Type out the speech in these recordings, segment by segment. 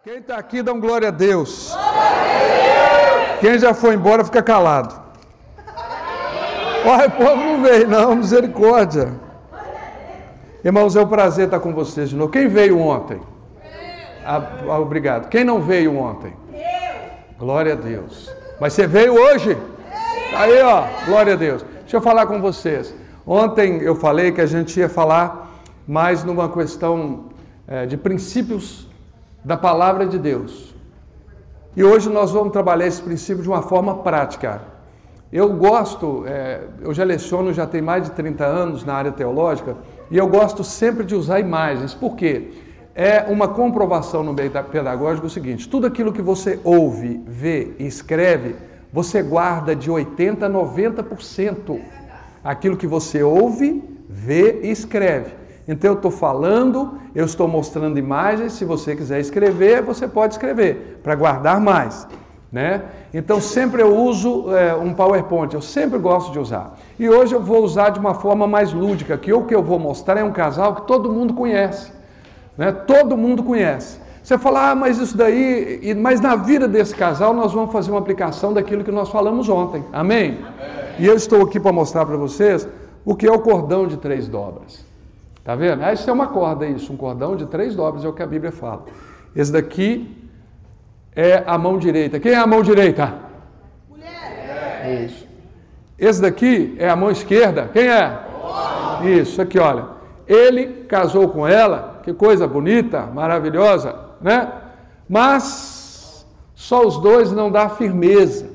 Quem está aqui, dá um glória a Deus. Quem já foi embora, fica calado. Olha, o povo não veio, não, misericórdia. Irmãos, é um prazer estar com vocês de novo. Quem veio ontem? Obrigado. Quem não veio ontem? Glória a Deus. Mas você veio hoje? Aí, ó, glória a Deus. Deixa eu falar com vocês. Ontem eu falei que a gente ia falar mais numa questão de princípios da palavra de Deus. E hoje nós vamos trabalhar esse princípio de uma forma prática. Eu gosto, eu já leciono, já tem mais de 30 anos na área teológica, e eu gosto sempre de usar imagens. Por quê? É uma comprovação no meio pedagógico o seguinte: tudo aquilo que você ouve, vê e escreve, você guarda de 80% a 90%. Aquilo que você ouve, vê e escreve. Então eu estou falando, eu estou mostrando imagens, se você quiser escrever, você pode escrever, para guardar mais, né? Então sempre eu uso um PowerPoint, eu sempre gosto de usar. E hoje eu vou usar de uma forma mais lúdica, que o que eu vou mostrar é um casal que todo mundo conhece, né? Todo mundo conhece. Você fala, mas isso daí, mas na vida desse casal nós vamos fazer uma aplicação daquilo que nós falamos ontem, amém? E eu estou aqui para mostrar para vocês o que é o cordão de 3 dobras. Tá vendo? Isso é uma corda, isso, um cordão de 3 dobras, é o que a Bíblia fala. Esse daqui é a mão direita. Quem é a mão direita? Mulher. Isso. Esse daqui é a mão esquerda. Quem é? Homem. Isso, aqui, olha. Ele casou com ela, que coisa bonita, maravilhosa, né? Mas só os dois não dá firmeza.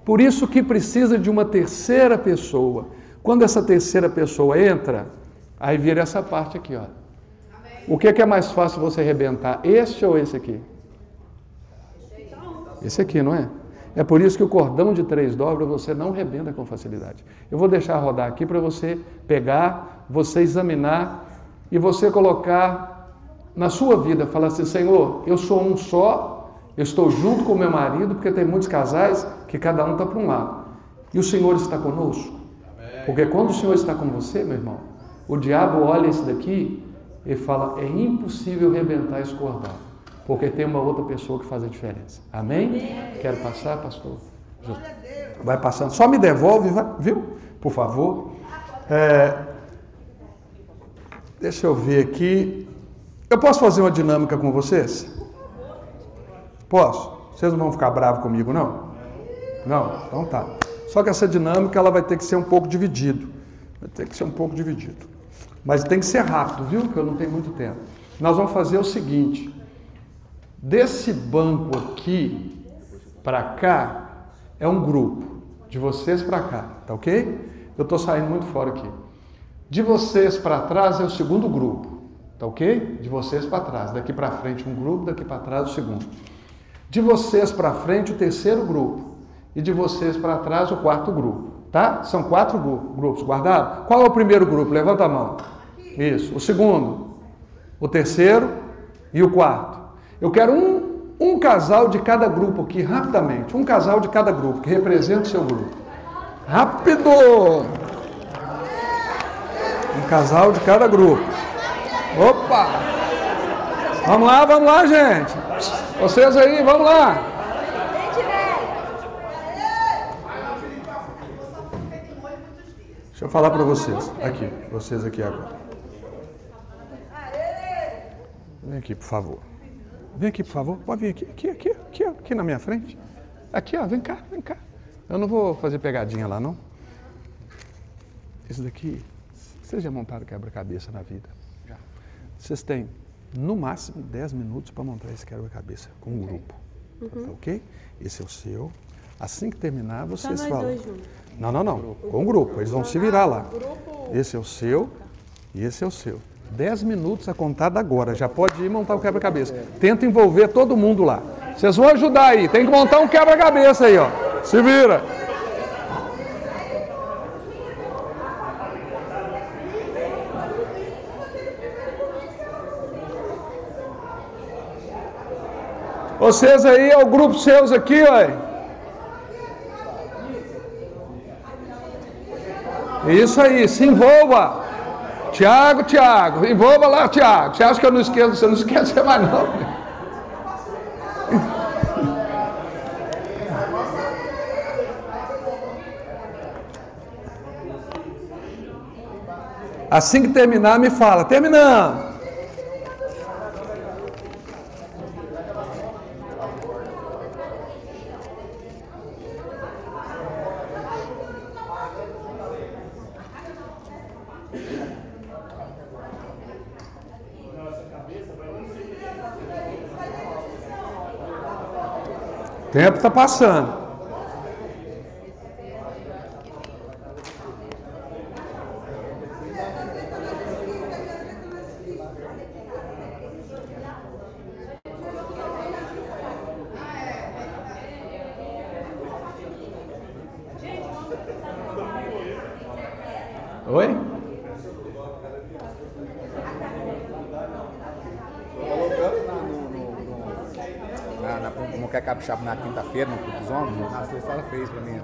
Por isso que precisa de uma terceira pessoa. Quando essa terceira pessoa entra, aí vira essa parte aqui, ó. O que é mais fácil você arrebentar? Este ou esse aqui? Esse aqui, não é? É por isso que o cordão de 3 dobras você não arrebenta com facilidade. Eu vou deixar rodar aqui para você pegar, você examinar e você colocar na sua vida, falar assim: Senhor, eu sou um só, eu estou junto com o meu marido, porque tem muitos casais que cada um está para um lado. E o Senhor está conosco. Porque quando o Senhor está com você, meu irmão, o diabo olha esse daqui e fala: é impossível arrebentar esse cordão, porque tem uma outra pessoa que faz a diferença. Amém? Quero passar, pastor? Vai passando. Só me devolve, viu? Por favor. Deixa eu ver aqui. Eu posso fazer uma dinâmica com vocês? Posso? Vocês não vão ficar bravos comigo, não? Não? Então tá. Só que essa dinâmica ela vai ter que ser um pouco dividido. Vai ter que ser um pouco dividido. Mas tem que ser rápido, viu? Porque eu não tenho muito tempo. Nós vamos fazer o seguinte. Desse banco aqui para cá é um grupo. De vocês para cá, tá ok? Eu estou saindo muito fora aqui. De vocês para trás é o segundo grupo, tá ok? De vocês para trás. Daqui para frente um grupo, daqui para trás o segundo. De vocês para frente o terceiro grupo. E de vocês para trás o quarto grupo, tá? São 4 grupos, guardado? Qual é o primeiro grupo? Levanta a mão. Isso. O segundo, o terceiro e o quarto. Eu quero um casal de cada grupo aqui, rapidamente. Um casal de cada grupo, que representa o seu grupo. Rápido! Um casal de cada grupo. Opa! Vamos lá, gente. Vocês aí, vamos lá. Deixa eu falar para vocês. Aqui, vocês aqui agora. Vem aqui, por favor. Vem aqui, por favor. Pode vir aqui na minha frente. Aqui, ó, vem cá. Eu não vou fazer pegadinha lá, não. Esse daqui, vocês já montaram quebra-cabeça na vida? Já. Vocês têm, no máximo, 10 minutos para montar esse quebra-cabeça com um grupo. Tá ok? Esse é o seu. Assim que terminar, vocês falam. Não. Com um grupo. Eles vão se virar lá. Esse é o seu e esse é o seu. 10 minutos a contar da agora. Já pode ir montar o quebra-cabeça. Tenta envolver todo mundo lá. Vocês vão ajudar aí. Tem que montar um quebra-cabeça aí, ó. Se vira. Vocês aí, é o grupo seus aqui, ó. Isso aí, se envolva. Tiago, envolva lá, Tiago. Você acha que eu não esqueço? Você não esquece mais não. Assim que terminar, me fala. Terminamos. O tempo está passando. Oi? Não quer capixaba na quinta-feira, no culto dos homens? Na sexta ela fez pra mim.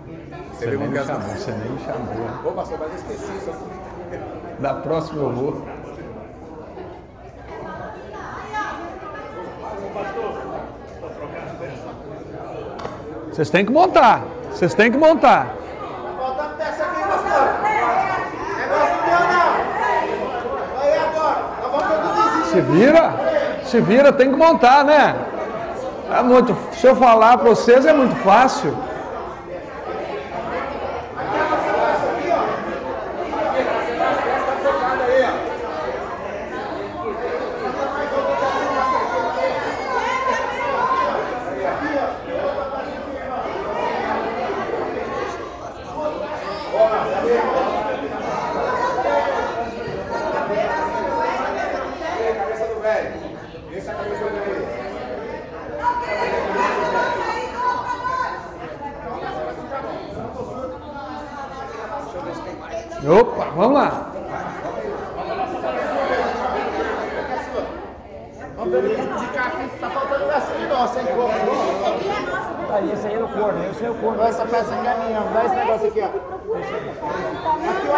Você nem me chamou, você nem me chamou. Ô, pastor, mas eu esqueci. Só... Da próxima eu vou. Vocês têm que montar. Vocês têm que montar. Tá faltando peça aqui, pastor. Negócio do meu não. Aí agora, nós vamos produzir. Se vira, tem que montar, né? É muito, se eu falar para vocês é muito fácil. Opa, vamos lá. Vamos ver indicar aqui, tá faltando peça de nossa, hein? Aí, esse aí é o corno, esse é o corno. Essa peça aqui é minha, dá esse negócio aqui, ó. Aqui, ó.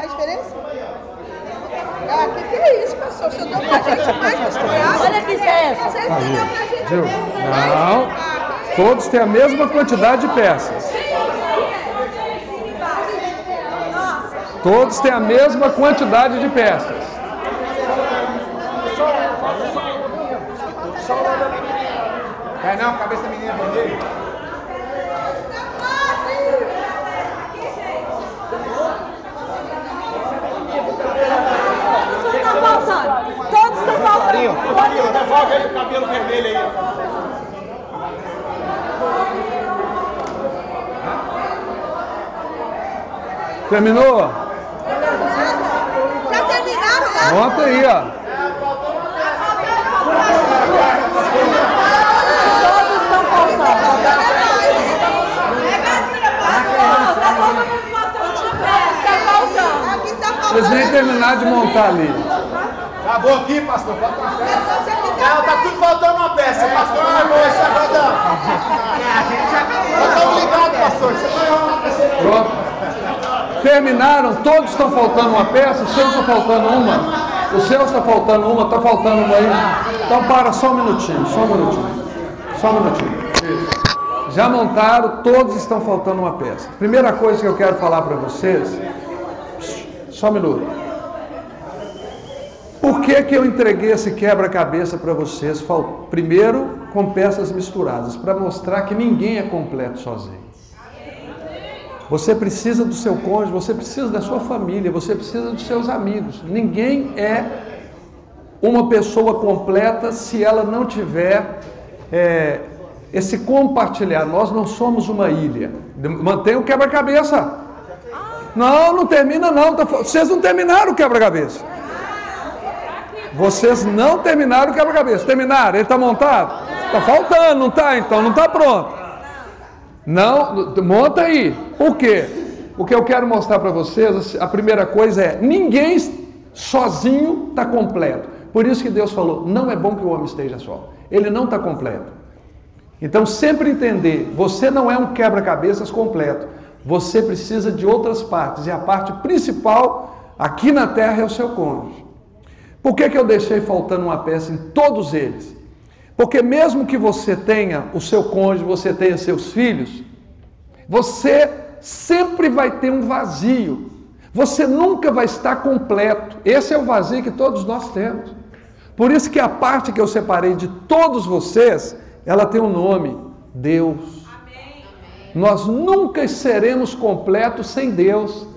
A diferença? Ah, que é isso, pastor? Você deu pra gente mais misturado? Olha que isso é essa. Você deu pra gente Viu? Não, todos têm a mesma quantidade de peças. Todos têm a mesma quantidade de peças. Vai não, cabeça da menina vermelha. Todos estão faltando. Devolve aí o cabelo vermelho aí. Terminou? Já terminaram lá? Monta aí, ó. Todos estão faltando. Vocês nem terminaram de montar ali. Acabou aqui, pastor. Falta uma peça. Não, tá tudo faltando uma peça. Pastor, amor, isso agora nós estamos ligados, pastor. Você vai arrumar a peça. Pronto. Terminaram? Todos estão faltando uma peça? O seu está faltando uma? O seu está faltando uma? Está faltando uma aí? Então para só um minutinho, só um minutinho. Só um minutinho. Já montaram, todos estão faltando uma peça. Primeira coisa que eu quero falar para vocês, só um minuto. Por que eu entreguei esse quebra-cabeça para vocês? Primeiro, com peças misturadas, para mostrar que ninguém é completo sozinho. Você precisa do seu cônjuge, você precisa da sua família, você precisa dos seus amigos. Ninguém é uma pessoa completa se ela não tiver esse compartilhar. Nós não somos uma ilha. Mantenha o quebra-cabeça. Não termina não. Vocês não terminaram o quebra-cabeça. Vocês não terminaram o quebra-cabeça. Terminaram? Ele está montado? Está faltando, não está? Então não está pronto. Não, monta aí. Por quê? O que eu quero mostrar para vocês, a primeira coisa é, ninguém sozinho está completo. Por isso que Deus falou, não é bom que o homem esteja só. Ele não está completo. Então sempre entender, você não é um quebra-cabeças completo. Você precisa de outras partes. E a parte principal aqui na terra é o seu cônjuge. Por que eu deixei faltando uma peça em todos eles? Porque mesmo que você tenha o seu cônjuge, você tenha seus filhos, você sempre vai ter um vazio. Você nunca vai estar completo. Esse é o vazio que todos nós temos. Por isso que a parte que eu separei de todos vocês, ela tem um nome: Deus. Amém. Nós nunca seremos completos sem Deus.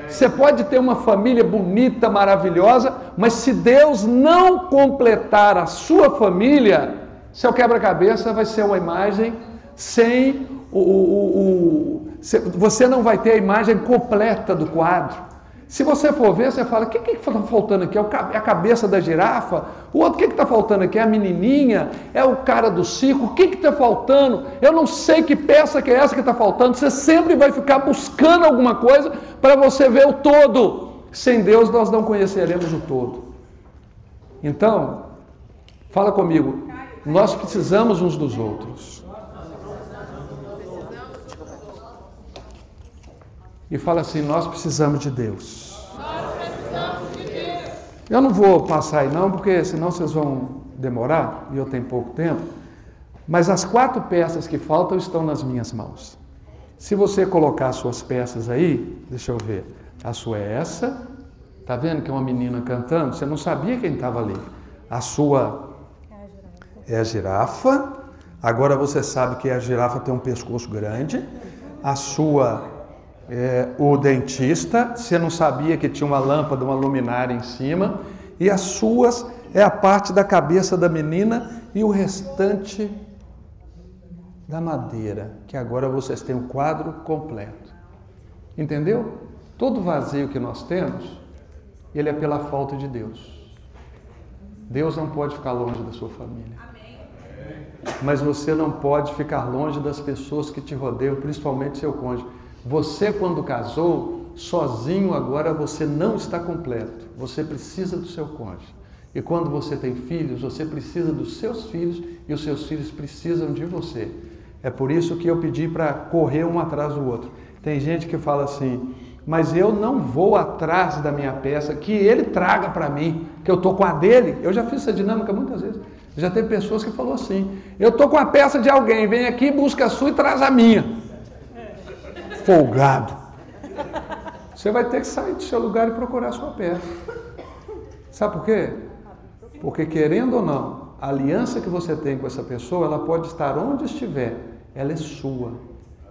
Você pode ter uma família bonita, maravilhosa, mas se Deus não completar a sua família, seu quebra-cabeça vai ser uma imagem sem você não vai ter a imagem completa do quadro. Se você for ver, você fala: o que está faltando aqui? É a cabeça da girafa? O outro, o que está faltando aqui? É a menininha? É o cara do circo? O que está faltando? Eu não sei que peça que é essa que está faltando. Você sempre vai ficar buscando alguma coisa para você ver o todo. Sem Deus nós não conheceremos o todo. Então, fala comigo, nós precisamos uns dos outros. E fala assim: nós precisamos de Deus. Nós precisamos de Deus. Eu não vou passar aí não, porque senão vocês vão demorar, e eu tenho pouco tempo. Mas as 4 peças que faltam estão nas minhas mãos. Se você colocar as suas peças aí, deixa eu ver. A sua é essa. Tá vendo que é uma menina cantando? Você não sabia quem estava ali. A sua é a girafa. Agora você sabe que a girafa tem um pescoço grande. A sua o dentista, você não sabia que tinha uma lâmpada, uma luminária em cima, e as suas é a parte da cabeça da menina e o restante da madeira, que agora vocês têm o quadro completo. Entendeu? Todo vazio que nós temos, ele é pela falta de Deus. Deus não pode ficar longe da sua família. Mas você não pode ficar longe das pessoas que te rodeiam, principalmente seu cônjuge. Você, quando casou, sozinho agora você não está completo. Você precisa do seu cônjuge. E quando você tem filhos, você precisa dos seus filhos e os seus filhos precisam de você. É por isso que eu pedi para correr um atrás do outro. Tem gente que fala assim: mas eu não vou atrás da minha peça, que ele traga para mim, que eu estou com a dele. Eu já fiz essa dinâmica muitas vezes. Já teve pessoas que falaram assim: eu estou com a peça de alguém, vem aqui, busca a sua e traz a minha. Folgado. Você vai ter que sair do seu lugar e procurar a sua peça. Sabe por quê? Porque, querendo ou não, a aliança que você tem com essa pessoa, ela pode estar onde estiver. Ela é sua.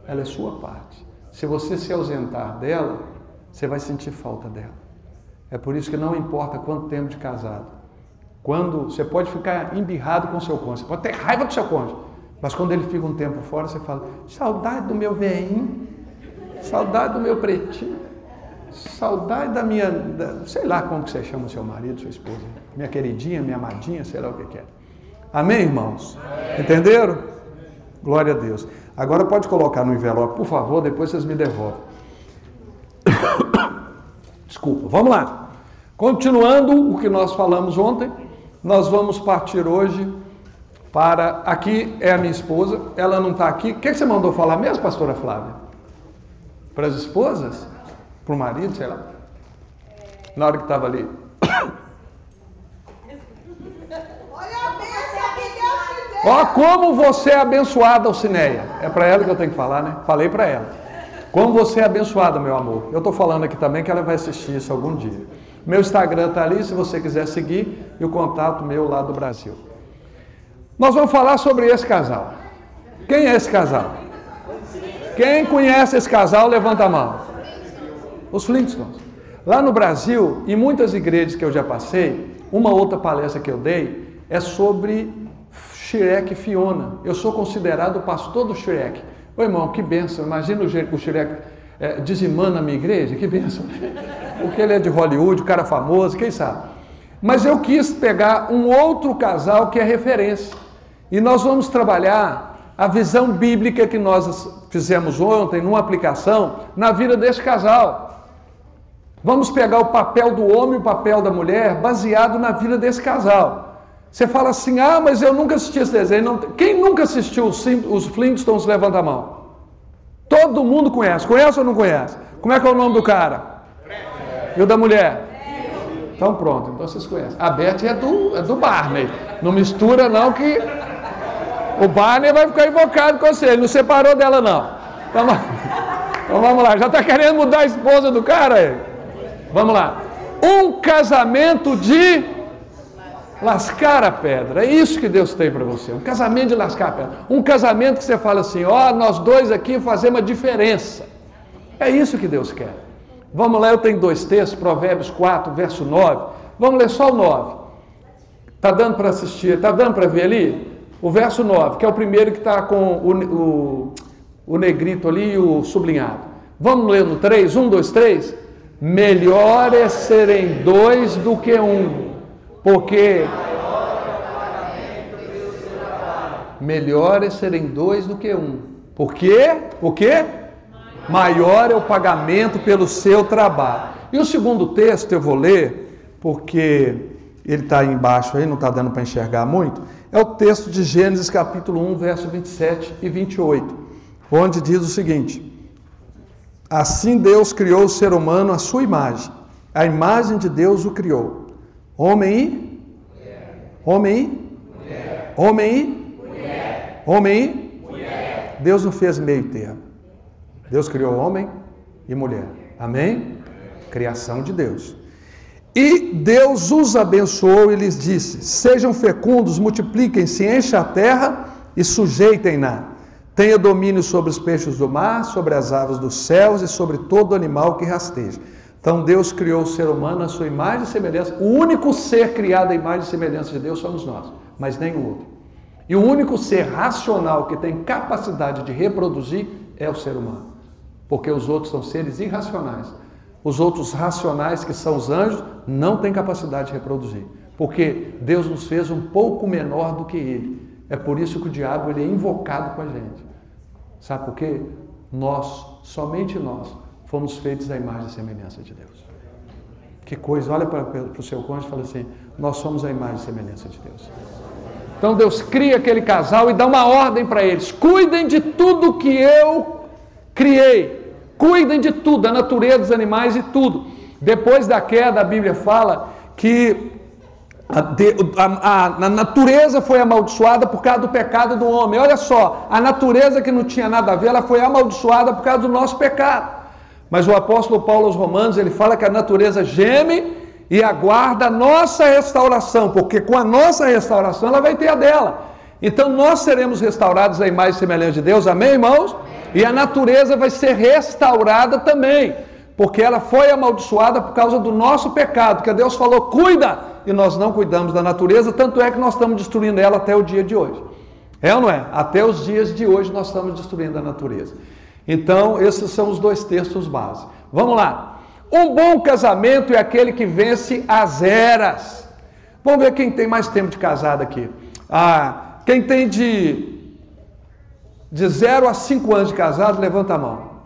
Ela é sua parte. Se você se ausentar dela, você vai sentir falta dela. É por isso que não importa quanto tempo de casado. Quando você pode ficar embirrado com o seu cônjuge, você pode ter raiva do seu cônjuge, mas quando ele fica um tempo fora, você fala: saudade do meu veinho, saudade do meu pretinho, saudade da minha, sei lá como que você chama seu marido, sua esposa, minha queridinha, minha amadinha, sei lá o que é. Amém, irmãos? Entenderam? Glória a Deus. Agora pode colocar no envelope, por favor, depois vocês me devolvem. Desculpa, vamos lá. Continuando o que nós falamos ontem, nós vamos partir hoje para... Aqui é a minha esposa, ela não está aqui. O que você mandou falar mesmo, pastora Flávia? Para as esposas? Para o marido, sei lá? Na hora que estava ali. Ó, como você é abençoada, Alcineia. É para ela que eu tenho que falar, né? Falei para ela. Como você é abençoada, meu amor. Eu estou falando aqui também que ela vai assistir isso algum dia. Meu Instagram está ali, se você quiser seguir, e o contato meu lá do Brasil. Nós vamos falar sobre esse casal. Quem é esse casal? Quem conhece esse casal, levanta a mão. Os Flintstones. Lá no Brasil, em muitas igrejas que eu já passei, uma outra palestra que eu dei é sobre Shrek e Fiona. Eu sou considerado o pastor do Shrek. Ô irmão, que bênção. Imagina o Shrek dizimando a minha igreja, que bênção. Porque ele é de Hollywood, o cara famoso, quem sabe. Mas eu quis pegar um outro casal que é referência. E nós vamos trabalhar a visão bíblica que nós fizemos ontem, numa aplicação, na vida desse casal. Vamos pegar o papel do homem e o papel da mulher, baseado na vida desse casal. Você fala assim: ah, mas eu nunca assisti esse desenho. Não... Quem nunca assistiu os Flintstones, levanta a mão. Todo mundo conhece. Conhece ou não conhece? Como é que é o nome do cara? E o da mulher? Então pronto, então vocês conhecem. A Beth é do Barney. Não mistura não que O Barney vai ficar invocado com você, ele não separou dela não. Então vamos lá, já está querendo mudar a esposa do cara aí? Vamos lá. Um casamento de lascar a pedra, é isso que Deus tem para você, um casamento de lascar a pedra, um casamento que você fala assim, ó, nós dois aqui fazemos a diferença, é isso que Deus quer. Vamos lá, eu tenho 2 textos, Provérbios 4, verso 9, vamos ler só o 9, está dando para assistir, está dando para ver ali? O verso 9, que é o primeiro que está com o negrito ali e o sublinhado, vamos ler no 3, 1, 2, 3, melhor é serem 2 do que 1, porque melhor é serem 2 do que 1. Por quê? O quê? Maior é o pagamento pelo seu trabalho. E o segundo texto eu vou ler, porque ele está aí embaixo, aí não está dando para enxergar muito, é o texto de Gênesis capítulo 1, verso 27 e 28, onde diz o seguinte: assim Deus criou o ser humano à sua imagem, a imagem de Deus o criou. Homem e? Homem e? Homem e? Homem e? Deus não fez meio termo. Deus criou homem e mulher. Amém? Criação de Deus. E Deus os abençoou e lhes disse: sejam fecundos, multipliquem-se, enchem a terra e sujeitem-na. Tenha domínio sobre os peixes do mar, sobre as aves dos céus e sobre todo animal que rasteja. Então Deus criou o ser humano à sua imagem e semelhança. O único ser criado à imagem e semelhança de Deus somos nós, mas nenhum outro. E o único ser racional que tem capacidade de reproduzir é o ser humano. Porque os outros são seres irracionais. Os outros racionais, que são os anjos, não têm capacidade de reproduzir. Porque Deus nos fez um pouco menor do que ele. É por isso que o diabo ele é invocado com a gente. Sabe por quê? Nós, somente nós, fomos feitos à imagem e semelhança de Deus. Que coisa, olha para o seu cônjuge e fala assim: nós somos a imagem e semelhança de Deus. Então Deus cria aquele casal e dá uma ordem para eles: cuidem de tudo que eu criei, cuidem de tudo, da natureza, dos animais e tudo. Depois da queda, a Bíblia fala que a natureza foi amaldiçoada por causa do pecado do homem. Olha só, a natureza que não tinha nada a ver, ela foi amaldiçoada por causa do nosso pecado. Mas o apóstolo Paulo aos Romanos, ele fala que a natureza geme e aguarda a nossa restauração, porque com a nossa restauração ela vai ter a dela. Então nós seremos restaurados à imagem e semelhança de Deus, amém, irmãos? E a natureza vai ser restaurada também, porque ela foi amaldiçoada por causa do nosso pecado, que Deus falou, cuida, e nós não cuidamos da natureza, tanto é que nós estamos destruindo ela até o dia de hoje. É ou não é? Até os dias de hoje nós estamos destruindo a natureza. Então, esses são os 2 textos básicos. Vamos lá. Um bom casamento é aquele que vence as eras. Vamos ver quem tem mais tempo de casado aqui. Quem tem de 0 a 5 anos de casado, levanta a mão.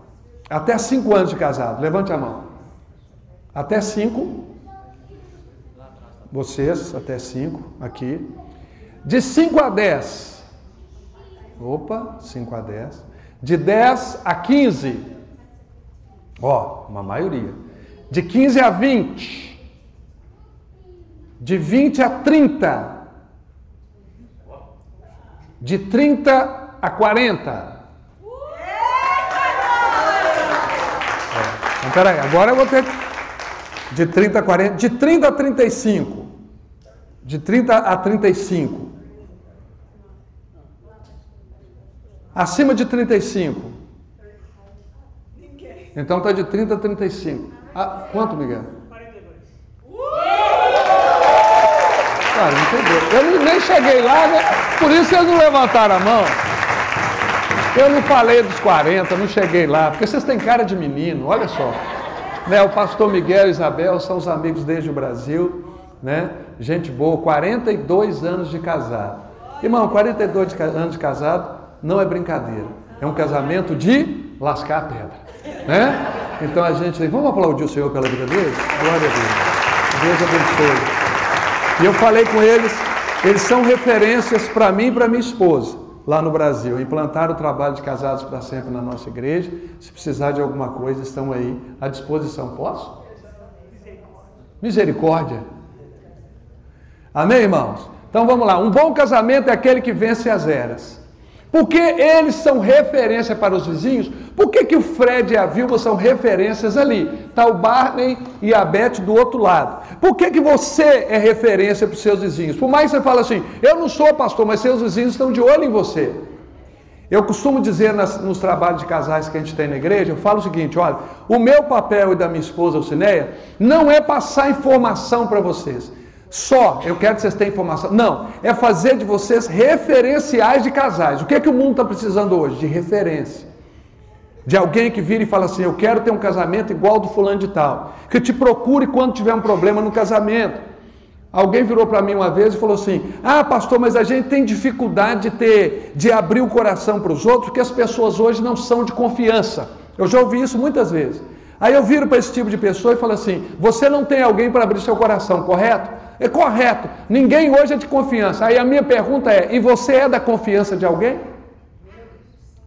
Até 5 anos de casado, levante a mão. Até 5. Vocês, até 5, aqui. De 5 a 10. Opa, 5 a 10. De 10 a 15. Ó, uma maioria. De 15 a 20. De 20 a 30. De 30 a 40. Então, peraí, agora eu vou ter de 30 a 40, de 30 a 35. De 30 a 35. Acima de 35. Então está de 30 a 35. Quanto, Miguel? 42. Cara, não entendeu. Eu nem cheguei lá, né? Por isso vocês não levantaram a mão. Eu não falei dos 40, não cheguei lá, porque vocês têm cara de menino, olha só. Né, o pastor Miguel e Isabel são os amigos desde o Brasil, né? Gente boa, 42 anos de casado. Irmão, 42 anos de casado não é brincadeira. É um casamento de lascar a pedra, né? Então a gente, vamos aplaudir o Senhor pela vida deles? Glória a Deus. Deus abençoe. E eu falei com eles, eles são referências para mim e para minha esposa. Lá no Brasil, implantaram o trabalho de Casados para Sempre na nossa igreja. Se precisar de alguma coisa, estão aí à disposição. Posso? Misericórdia. Amém, irmãos? Então vamos lá. Um bom casamento é aquele que vence as eras. Porque eles são referência para os vizinhos. Por que o Fred e a Vilma são referências ali? Está o Barney e a Beth do outro lado. Por que você é referência para os seus vizinhos? Por mais que você fale assim, eu não sou pastor, mas seus vizinhos estão de olho em você. Eu costumo dizer nos trabalhos de casais que a gente tem na igreja, eu falo o seguinte, olha, o meu papel e da minha esposa, Alcineia, não é passar informação para vocês. Só, eu quero que vocês tenham informação. Não, é fazer de vocês referenciais de casais. O que o mundo está precisando hoje? De referência. De alguém que vira e fala assim, eu quero ter um casamento igual ao do fulano de tal. Que te procure quando tiver um problema no casamento. Alguém virou para mim uma vez e falou assim, pastor, mas a gente tem dificuldade de abrir o coração para os outros, porque as pessoas hoje não são de confiança. Eu já ouvi isso muitas vezes. Aí eu viro para esse tipo de pessoa e falo assim, você não tem alguém para abrir seu coração, correto? É correto, ninguém hoje é de confiança. Aí a minha pergunta é, e você é da confiança de alguém?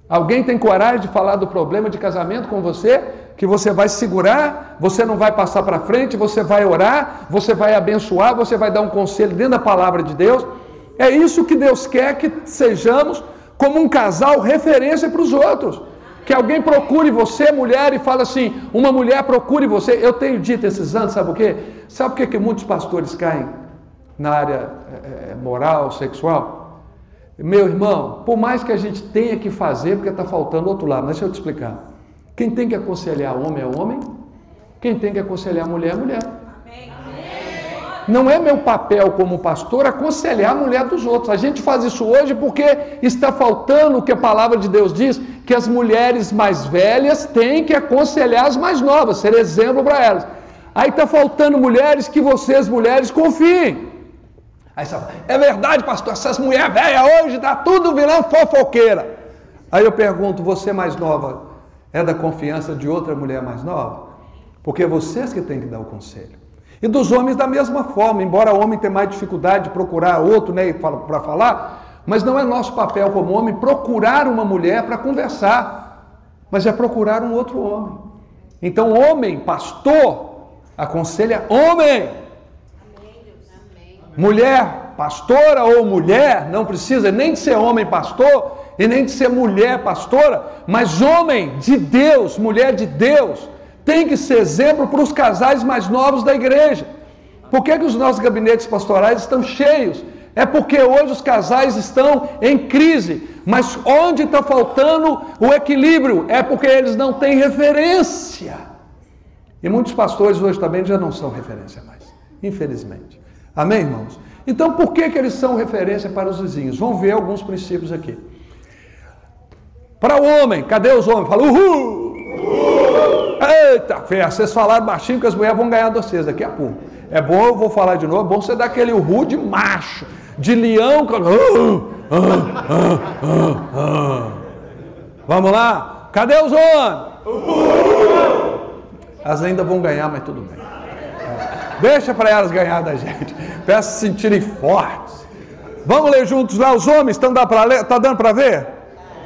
Alguém tem coragem de falar do problema de casamento com você? Que você vai segurar, você não vai passar para frente, você vai orar, você vai abençoar, você vai dar um conselho dentro da palavra de Deus. É isso que Deus quer que sejamos, como um casal, referência para os outros. Que alguém procure você, mulher, e fala assim, uma mulher procure você. Eu tenho dito esses anos, sabe o quê? Sabe por que muitos pastores caem na área moral, sexual? Meu irmão, por mais que a gente tenha que fazer, porque está faltando outro lado, deixa eu te explicar. Quem tem que aconselhar homem é homem, quem tem que aconselhar mulher é mulher. Não é meu papel como pastor aconselhar a mulher dos outros. A gente faz isso hoje porque está faltando o que a palavra de Deus diz, que as mulheres mais velhas têm que aconselhar as mais novas, ser exemplo para elas. Aí está faltando mulheres que vocês, mulheres, confiem. Aí você fala, é verdade, pastor, essas mulheres velhas hoje está tudo virando fofoqueira. Aí eu pergunto, você mais nova é da confiança de outra mulher mais nova? Porque é vocês que têm que dar o conselho. E dos homens da mesma forma, embora o homem tenha mais dificuldade de procurar outro, né, para falar, mas não é nosso papel como homem procurar uma mulher para conversar, mas é procurar um outro homem. Então, homem, pastor, aconselha homem. Mulher, pastora ou mulher, não precisa nem de ser homem pastor e nem de ser mulher pastora, mas homem de Deus, mulher de Deus, tem que ser exemplo para os casais mais novos da igreja. Por que os nossos gabinetes pastorais estão cheios? É porque hoje os casais estão em crise. Mas onde está faltando o equilíbrio? É porque eles não têm referência. E muitos pastores hoje também já não são referência mais, infelizmente. Amém, irmãos? Então, por que eles são referência para os vizinhos? Vamos ver alguns princípios aqui. Para o homem, cadê os homens? Fala, uhul! Eita, fé, vocês falaram baixinho que as mulheres vão ganhar de vocês daqui a pouco. É bom, eu vou falar de novo, é bom você dar aquele uhul de macho, de leão. Vamos lá? Cadê os homens? Elas ainda vão ganhar, mas tudo bem. Deixa para elas ganhar da gente, para elas se sentirem fortes. Vamos ler juntos lá, os homens, está dando para ver?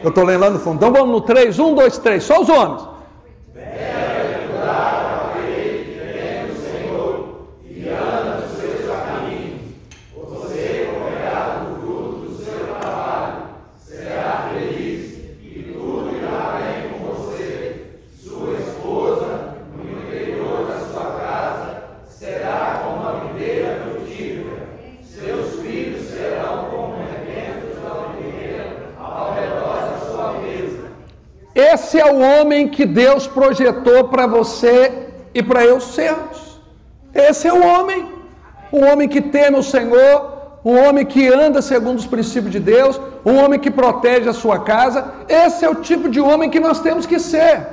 Eu estou lendo lá no fundo. Então vamos no 3, 1, 2, 3, só os homens. Esse é o homem que Deus projetou para você e para eu sermos. Esse é o homem que teme o Senhor, um homem que anda segundo os princípios de Deus, um homem que protege a sua casa. Esse é o tipo de homem que nós temos que ser.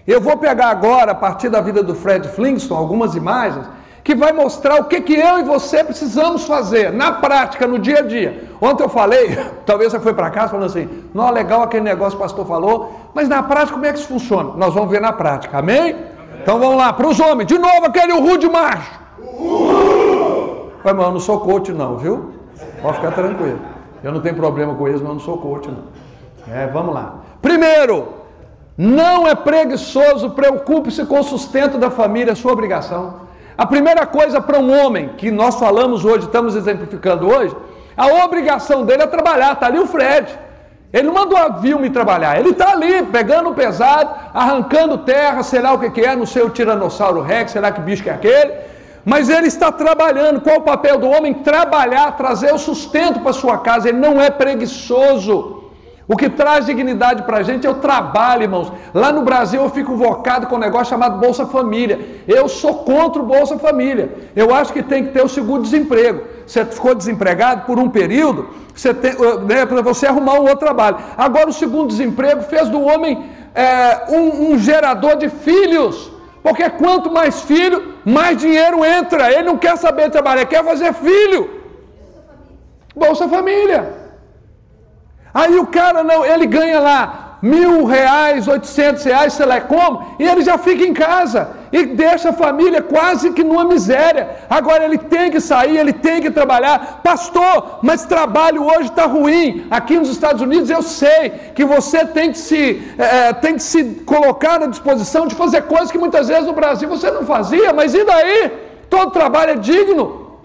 Eu vou pegar agora, a partir da vida do Fred Flintstone, algumas imagens, que vai mostrar o que eu e você precisamos fazer na prática, no dia a dia. Ontem eu falei, talvez você foi para casa falando assim, não, legal aquele negócio que o pastor falou, mas na prática como é que isso funciona? Nós vamos ver na prática, amém? Então vamos lá, para os homens, de novo aquele uhul de macho. Mas eu não sou coach não, viu? Pode ficar tranquilo. Eu não tenho problema com eles, mas eu não sou coach não. Vamos lá. Primeiro, não é preguiçoso, preocupe-se com o sustento da família, é sua obrigação. A primeira coisa para um homem, que nós falamos hoje, estamos exemplificando hoje, a obrigação dele é trabalhar. Está ali o Fred. Ele não mandou avião me trabalhar. Ele está ali, pegando pesado, arrancando terra, sei lá o que é, não sei o tiranossauro rex, sei lá que bicho que é aquele. Mas ele está trabalhando. Qual o papel do homem? Trabalhar, trazer o sustento para sua casa. Ele não é preguiçoso. O que traz dignidade para a gente é o trabalho, irmãos. Lá no Brasil eu fico invocado com um negócio chamado Bolsa Família. Eu sou contra o Bolsa Família. Eu acho que tem que ter o seguro-desemprego. Você ficou desempregado por um período, para você arrumar um outro trabalho. Agora o segundo-desemprego fez do homem um gerador de filhos. Porque quanto mais filho, mais dinheiro entra. Ele não quer saber trabalhar, quer fazer filho. Bolsa Família. Aí o cara não, ele ganha lá R$1.000, R$800, sei lá como, e ele já fica em casa e deixa a família quase que numa miséria. Agora ele tem que sair, ele tem que trabalhar. Pastor, mas trabalho hoje está ruim. Aqui nos Estados Unidos eu sei que você tem que se colocar à disposição de fazer coisas que muitas vezes no Brasil você não fazia, mas e daí? Todo trabalho é digno.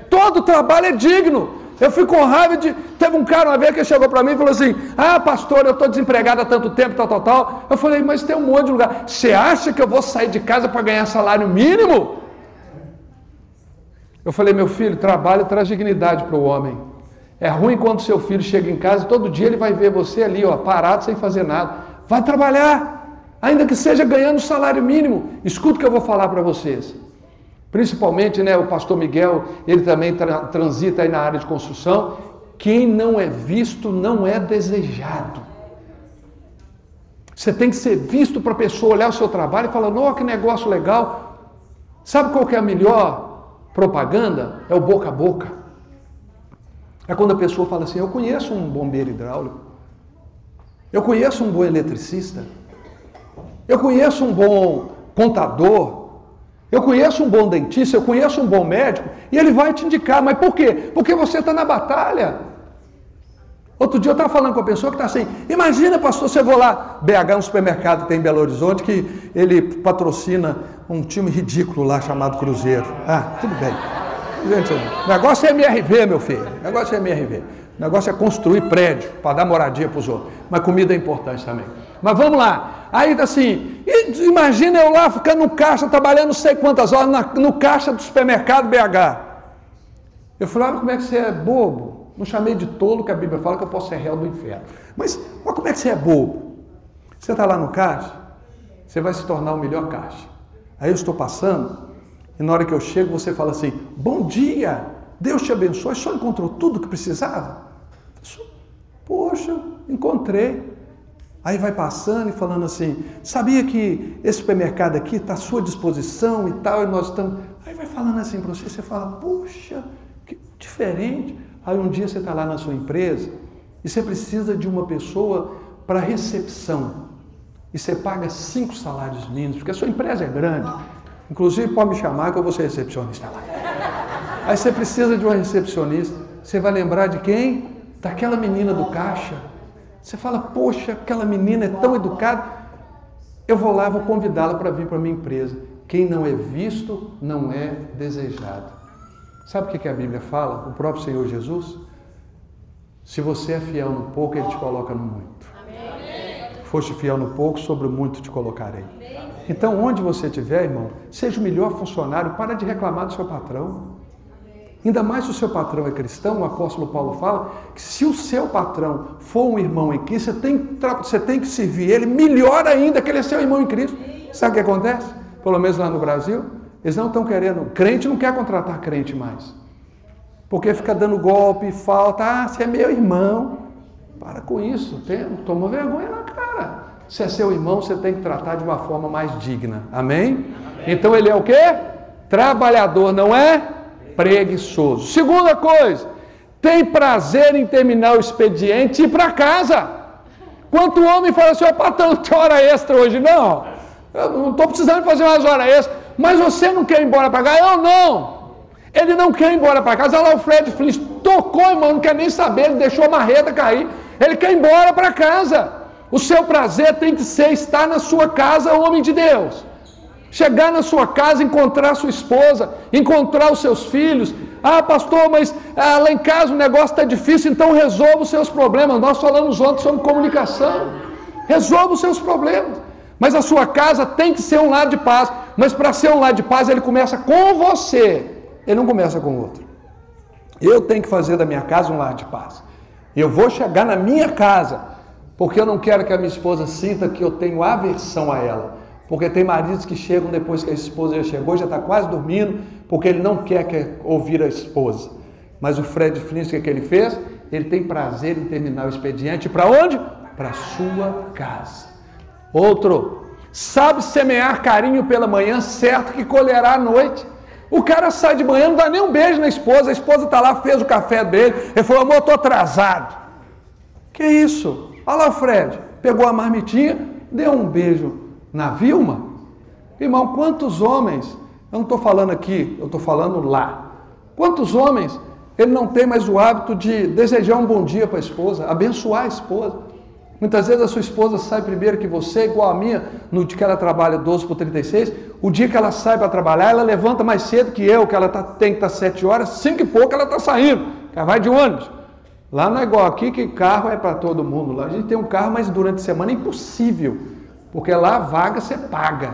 Todo trabalho é digno. Eu fico com raiva de... Teve um cara uma vez que chegou para mim e falou assim, pastor, eu estou desempregado há tanto tempo, tal. Eu falei, mas tem um monte de lugar. Você acha que eu vou sair de casa para ganhar salário mínimo? Eu falei, meu filho, trabalho traz dignidade para o homem. É ruim quando seu filho chega em casa, todo dia ele vai ver você ali, parado, sem fazer nada. Vai trabalhar, ainda que seja ganhando salário mínimo. Escuta o que eu vou falar para vocês. Principalmente, o pastor Miguel, ele também transita aí na área de construção. Quem não é visto não é desejado. Você tem que ser visto para a pessoa olhar o seu trabalho e falar, que negócio legal. Sabe qual que é a melhor propaganda? É o boca a boca. É quando a pessoa fala assim, eu conheço um bombeiro hidráulico, eu conheço um bom eletricista, eu conheço um bom contador, eu conheço um bom dentista, eu conheço um bom médico, e ele vai te indicar. Mas por quê? Porque você está na batalha. Outro dia eu estava falando com a pessoa que está assim, imagina, pastor, você vou lá, BH, um supermercado que tem em Belo Horizonte, que ele patrocina um time ridículo lá chamado Cruzeiro. Tudo bem. Gente, o negócio é MRV, meu filho. O negócio é MRV. O negócio é construir prédio para dar moradia para os outros. Mas comida é importante também. Mas vamos lá. Aí assim, imagina eu lá ficando no caixa, trabalhando não sei quantas horas no caixa do supermercado BH. Eu falei, como é que você é bobo? Não chamei de tolo, que a Bíblia fala que eu posso ser réu do inferno. Mas como é que você é bobo? Você está lá no caixa, você vai se tornar o melhor caixa. Aí eu estou passando, e na hora que eu chego, você fala assim, bom dia, Deus te abençoe, só encontrou tudo o que precisava? Poxa, encontrei. Aí vai passando e falando assim, sabia que esse supermercado aqui está à sua disposição e tal, e nós estamos... Aí vai falando assim para você, você fala, puxa, que diferente. Aí um dia você está lá na sua empresa e você precisa de uma pessoa para recepção. E você paga 5 salários mínimos, porque a sua empresa é grande. Inclusive pode me chamar que eu vou ser recepcionista lá. Aí você precisa de uma recepcionista. Você vai lembrar de quem? Daquela menina do caixa. Você fala, poxa, aquela menina é tão educada. Eu vou lá, vou convidá-la para vir para a minha empresa. Quem não é visto, não é desejado. Sabe o que a Bíblia fala? O próprio Senhor Jesus? Se você é fiel no pouco, Ele te coloca no muito. Amém. Foste fiel no pouco, sobre o muito te colocarei. Amém. Então, onde você estiver, irmão, seja o melhor funcionário, para de reclamar do seu patrão. Ainda mais se o seu patrão é cristão, o apóstolo Paulo fala que se o seu patrão for um irmão em Cristo, você tem que servir ele melhor ainda que ele é seu irmão em Cristo. Sabe o que acontece? Pelo menos lá no Brasil, eles não estão querendo, crente não quer contratar crente mais. Porque fica dando golpe, falta, você é meu irmão. Para com isso, toma vergonha na cara. Se é seu irmão, você tem que tratar de uma forma mais digna. Amém? Então ele é o quê? Trabalhador, não é? Preguiçoso. Segunda coisa, tem prazer em terminar o expediente e ir para casa. Quanto homem fala assim, patrão, não tem hora extra hoje, não. Eu não estou precisando fazer umas horas extras. Mas você não quer ir embora para casa? Eu não. Ele não quer ir embora para casa. Olha lá o Fred Flintz, tocou, irmão, não quer nem saber, ele deixou a marreta cair. Ele quer ir embora para casa. O seu prazer tem que ser estar na sua casa, homem de Deus. Chegar na sua casa, encontrar sua esposa, encontrar os seus filhos, Ah, pastor, mas lá em casa o negócio está difícil, então resolva os seus problemas. Nós falamos ontem sobre comunicação. Resolva os seus problemas. Mas a sua casa tem que ser um lar de paz. Mas para ser um lar de paz, ele começa com você. Ele não começa com o outro. Eu tenho que fazer da minha casa um lar de paz. Eu vou chegar na minha casa, porque eu não quero que a minha esposa sinta que eu tenho aversão a ela. Porque tem maridos que chegam depois que a esposa já chegou, já está quase dormindo, porque ele não quer ouvir a esposa. Mas o Fred Flintstone, o que ele fez? Ele tem prazer em terminar o expediente. Para onde? Para a sua casa. Outro, sabe semear carinho pela manhã, certo que colherá à noite. O cara sai de manhã, não dá nem um beijo na esposa, a esposa está lá, fez o café dele, ele falou, amor, estou atrasado. Que isso? Olha lá o Fred, pegou a marmitinha, deu um beijo na Vilma. Irmão, quantos homens, eu não estou falando aqui, eu estou falando lá, quantos homens, ele não tem mais o hábito de desejar um bom dia para a esposa, abençoar a esposa. Muitas vezes a sua esposa sai primeiro que você, igual a minha, no dia que ela trabalha 12 por 36, o dia que ela sai para trabalhar, ela levanta mais cedo que eu, que ela tem que estar 7 horas, 5 e pouco ela está saindo, ela vai de ônibus. Lá não é igual aqui, que carro é para todo mundo, lá a gente tem um carro, mas durante a semana é impossível, porque lá a vaga você paga.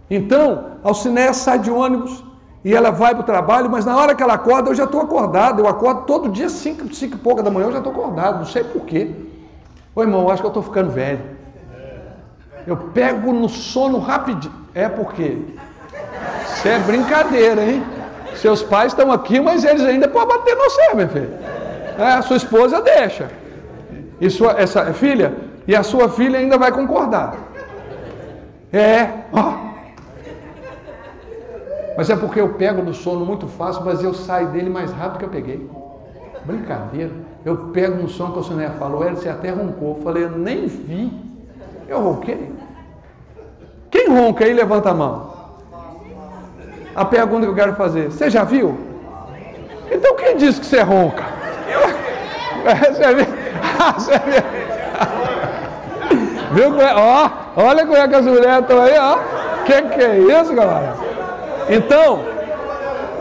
Então, a Alcinéia sai de ônibus e ela vai para o trabalho, mas na hora que ela acorda, eu já estou acordado, eu acordo todo dia 5 e pouca da manhã, eu já estou acordado, não sei porquê. Ô irmão, eu acho que eu estou ficando velho. Eu pego no sono rapidinho. É porque isso é brincadeira, hein? Seus pais estão aqui, mas eles ainda podem bater no você, meu filho. A sua esposa deixa. E essa filha, e a sua filha ainda vai concordar. Mas é porque eu pego no sono muito fácil, mas eu saio dele mais rápido que eu peguei. Brincadeira. Eu pego no som que o Alcinéia falou, você até roncou. Eu falei, eu nem vi. Eu ronquei. Quem ronca aí, levanta a mão. A pergunta que eu quero fazer, você já viu? Então quem disse que você ronca? Você viu? Você viu? Viu? Olha como é que as mulheres estão aí, ó. Que é isso, galera? Então,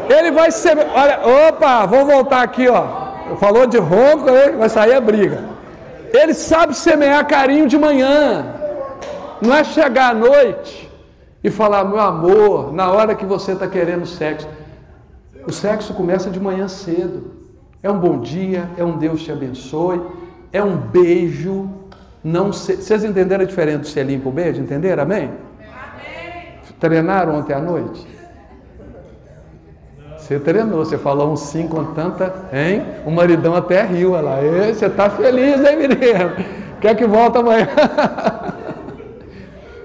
ele vai ser... Olha, opa, vou voltar aqui, ó. Falou de ronco, vai sair a briga. Ele sabe semear carinho de manhã. Não é chegar à noite e falar, meu amor, na hora que você está querendo sexo. O sexo começa de manhã cedo. É um bom dia, é um Deus te abençoe, é um beijo. Vocês entenderam a diferença do selinho para o beijo? Entenderam? Amém? Amém? Treinaram ontem à noite? Você treinou, você falou um sim com tanta, hein? O maridão até riu, olha lá. Você está feliz, hein, menino? Quer que volta amanhã?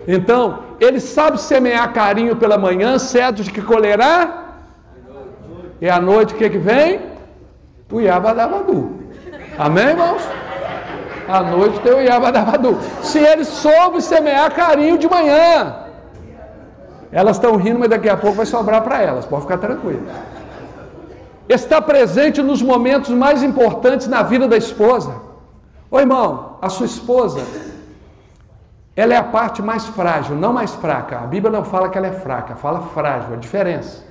Então, ele sabe semear carinho pela manhã, certo de que colherá? E à noite o que vem? O Iabadabadu. Amém, irmãos? À noite tem o Iabadabadu. Se ele soube semear carinho de manhã, elas estão rindo, mas daqui a pouco vai sobrar para elas, pode ficar tranquilo. Está presente nos momentos mais importantes na vida da esposa. Ô irmão, a sua esposa, ela é a parte mais frágil, não mais fraca. A Bíblia não fala que ela é fraca, fala frágil, a diferença.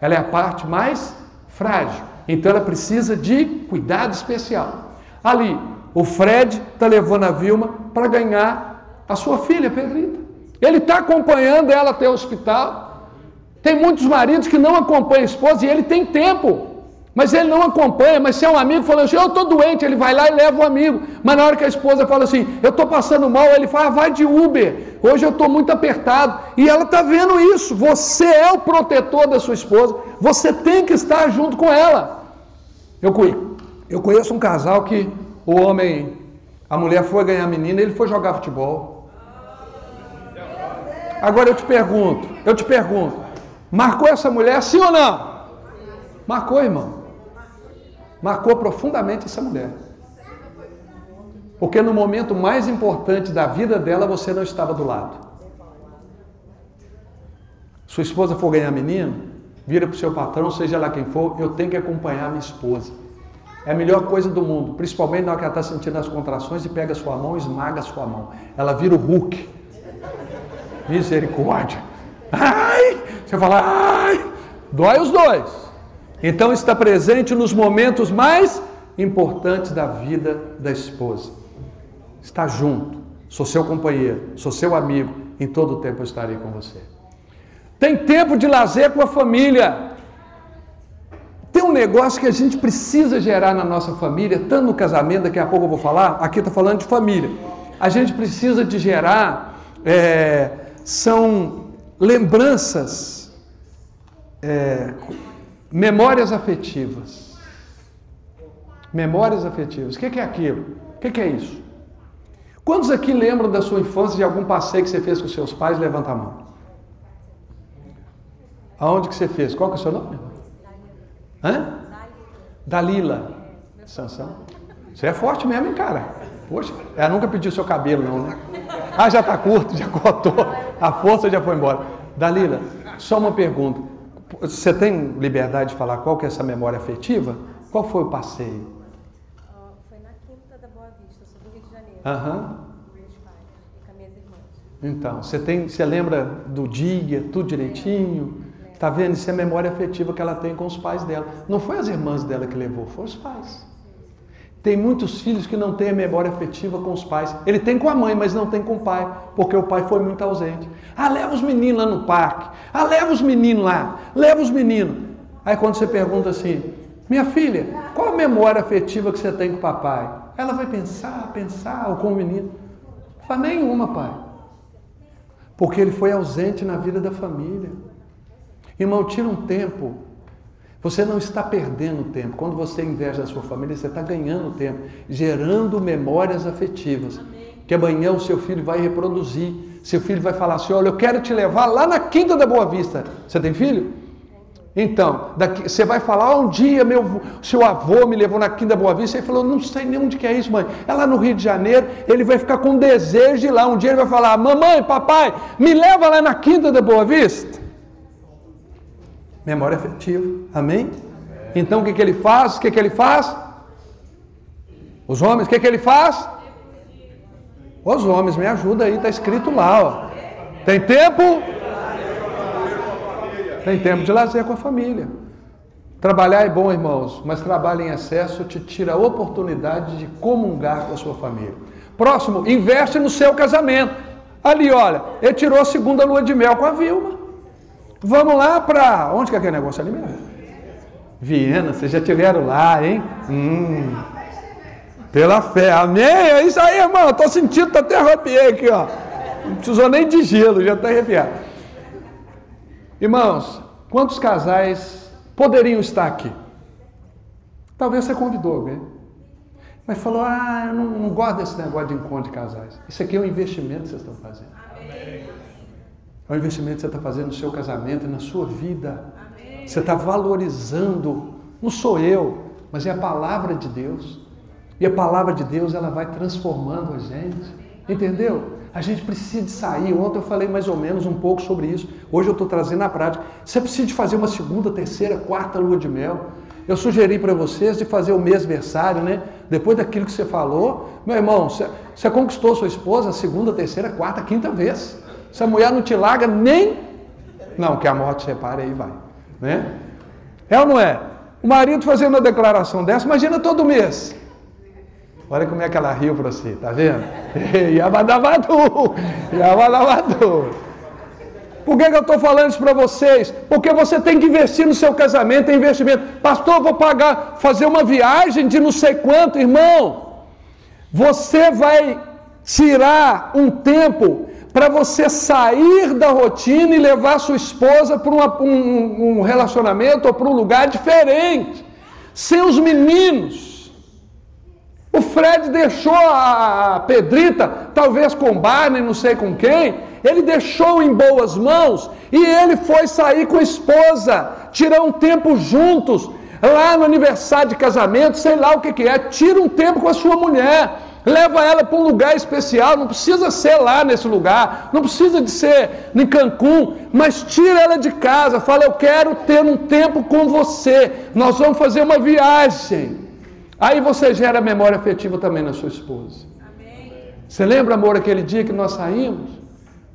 Ela é a parte mais frágil, então ela precisa de cuidado especial. Ali, o Fred está levando a Vilma para ganhar a sua filha, Pedrita. Ele está acompanhando ela até o hospital. Tem muitos maridos que não acompanham a esposa e ele tem tempo, mas ele não acompanha. Mas se é um amigo falando assim, eu estou doente, ele vai lá e leva o amigo. Mas na hora que a esposa fala assim, eu estou passando mal, ele fala, vai de Uber, hoje eu estou muito apertado. E ela está vendo isso, você é o protetor da sua esposa, você tem que estar junto com ela. Eu conheço um casal que a mulher foi ganhar a menina e ele foi jogar futebol. Agora eu te pergunto, marcou essa mulher sim ou não? Marcou, irmão. Marcou profundamente essa mulher. Porque no momento mais importante da vida dela, você não estava do lado. Sua esposa for ganhar menino, vira para o seu patrão, seja lá quem for, eu tenho que acompanhar a minha esposa. É a melhor coisa do mundo, principalmente na hora que ela está sentindo as contrações e pega a sua mão, esmaga a sua mão. Ela vira o Hulk. Misericórdia. Ai! Você fala, ai! Dói os dois. Então está presente nos momentos mais importantes da vida da esposa. Está junto, sou seu companheiro, sou seu amigo, em todo o tempo eu estarei com você. Tem tempo de lazer com a família. Tem um negócio que a gente precisa gerar na nossa família, tanto no casamento, daqui a pouco eu vou falar, aqui está falando de família. A gente precisa de gerar, são lembranças, memórias afetivas. Memórias afetivas. O que é aquilo? O que é isso? Quantos aqui lembram da sua infância, de algum passeio que você fez com seus pais? Levanta a mão. Aonde que você fez? Qual que é o seu nome? Hã? Dalila. Sansão. Você é forte mesmo, hein, cara? Poxa, ela nunca pediu seu cabelo, não, né? Ah, já está curto, já cortou. A força já foi embora. Dalila, só uma pergunta. Você tem liberdade de falar qual que é essa memória afetiva? Qual foi o passeio? Foi na Quinta da Boa Vista, eu sou do Rio de Janeiro. Aham. Com meus pais e com minhas irmãs. Então, você lembra do dia, tudo direitinho? Tá vendo? Isso é a memória afetiva que ela tem com os pais dela. Não foi as irmãs dela que levou, foram os pais. Tem muitos filhos que não têm a memória afetiva com os pais. Ele tem com a mãe, mas não tem com o pai, porque o pai foi muito ausente. Ah, leva os meninos lá no parque. Ah, leva os meninos lá. Leva os meninos. Aí quando você pergunta assim, minha filha, qual a memória afetiva que você tem com o papai? Ela vai pensar, ou com o menino. Fala, nenhuma, pai. Porque ele foi ausente na vida da família. Irmão, tira um tempo. Você não está perdendo tempo. Quando você investe na sua família, você está ganhando tempo, gerando memórias afetivas. Que amanhã o seu filho vai reproduzir. Seu filho vai falar assim, olha, eu quero te levar lá na Quinta da Boa Vista. Você tem filho? Então, você vai falar, um dia seu avô me levou na Quinta da Boa Vista. Ele falou, não sei nem onde que é isso, mãe. É lá no Rio de Janeiro. Ele vai ficar com desejo de ir lá. Um dia ele vai falar, mamãe, papai, me leva lá na Quinta da Boa Vista. Memória afetiva, amém? Então o que ele faz? O que ele faz? Os homens, o que ele faz? Os homens, me ajuda aí, está escrito lá, ó. Tem tempo? Tem tempo de lazer com a família. Trabalhar é bom, irmãos, mas trabalho em excesso te tira a oportunidade de comungar com a sua família. Próximo, investe no seu casamento. Ali, olha, ele tirou a segunda lua de mel com a Vilma. Vamos lá para... Onde que é aquele negócio ali mesmo? Viena, vocês já estiveram lá, hein? Pela fé, amém? É isso aí, irmão. Estou sentindo, até arrepiei aqui, ó. Não precisou nem de gelo, já está arrepiado. Irmãos, quantos casais poderiam estar aqui? Talvez você convidou alguém. Mas falou, eu não gosto desse negócio de encontro de casais. Isso aqui é um investimento que vocês estão fazendo. É um investimento que você está fazendo no seu casamento, na sua vida. Amém. Você está valorizando, não sou eu, mas é a palavra de Deus. E a palavra de Deus, ela vai transformando a gente. Entendeu? A gente precisa de sair. Ontem eu falei mais ou menos um pouco sobre isso. Hoje eu estou trazendo na prática. Você precisa de fazer uma segunda, terceira, quarta lua de mel. Eu sugeri para vocês de fazer o mêsversário, né? Depois daquilo que você falou. Meu irmão, você conquistou sua esposa a segunda, terceira, quarta, quinta vez. Se a mulher não te larga nem... Não, que a morte separe aí vai. Né? É ou não é? O marido fazendo uma declaração dessa, imagina todo mês. Olha como é que ela riu para você, tá vendo? Yabadabadu! Por que eu estou falando isso para vocês? Porque você tem que investir no seu casamento, é investimento. Pastor, vou fazer uma viagem de não sei quanto, irmão. Você vai tirar um tempo para você sair da rotina e levar sua esposa para um relacionamento ou para um lugar diferente, sem os meninos. O Fred deixou a Pedrita, talvez com o Barney, não sei com quem, ele deixou em boas mãos e ele foi sair com a esposa, tirar um tempo juntos, lá no aniversário de casamento, sei lá o que é, tira um tempo com a sua mulher. Leva ela para um lugar especial, não precisa ser lá nesse lugar, não precisa de ser em Cancún, mas tira ela de casa, fala, eu quero ter um tempo com você, nós vamos fazer uma viagem. Aí você gera memória afetiva também na sua esposa. Amém. Você lembra, amor, aquele dia que nós saímos?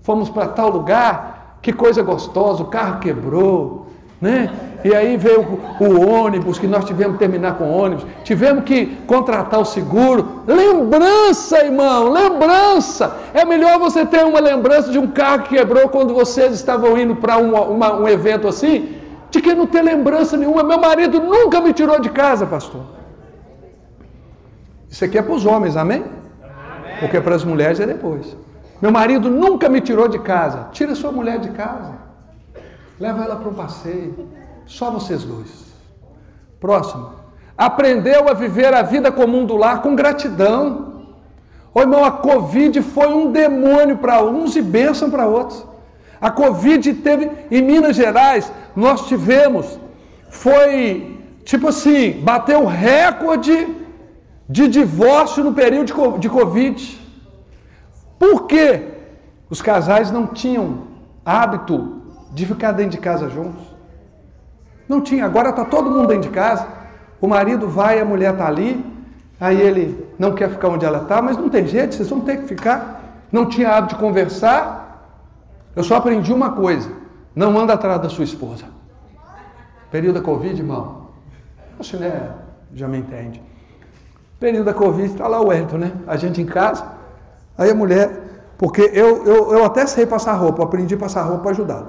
Fomos para tal lugar, que coisa gostosa, o carro quebrou, né? E aí veio o ônibus, que nós tivemos que terminar com o ônibus, tivemos que contratar o seguro. Lembrança, irmão, lembrança. É melhor você ter uma lembrança de um carro que quebrou quando vocês estavam indo para um evento assim, de que não ter lembrança nenhuma. Meu marido nunca me tirou de casa, pastor. Isso aqui é para os homens, amém? Porque para as mulheres é depois. Meu marido nunca me tirou de casa. Tira sua mulher de casa. Leva ela para um passeio. Só vocês dois. Próximo. Aprendeu a viver a vida comum do lar com gratidão. Ô irmão, a Covid foi um demônio para uns e bênção para outros. A Covid teve, em Minas Gerais, nós tivemos, foi tipo assim, bateu recorde de divórcio no período de Covid. Por quê? Os casais não tinham hábito de ficar dentro de casa juntos. Não tinha. Agora está todo mundo dentro de casa. O marido vai, a mulher está ali. Aí ele não quer ficar onde ela está, mas não tem jeito, vocês vão ter que ficar. Não tinha hábito de conversar. Eu só aprendi uma coisa. Não anda atrás da sua esposa. Período da Covid, irmão. Você né, já me entende. Período da Covid, está lá o Wellington, né? A gente em casa. Aí a mulher, porque eu até sei passar roupa, eu aprendi a passar roupa para ajudá-lo.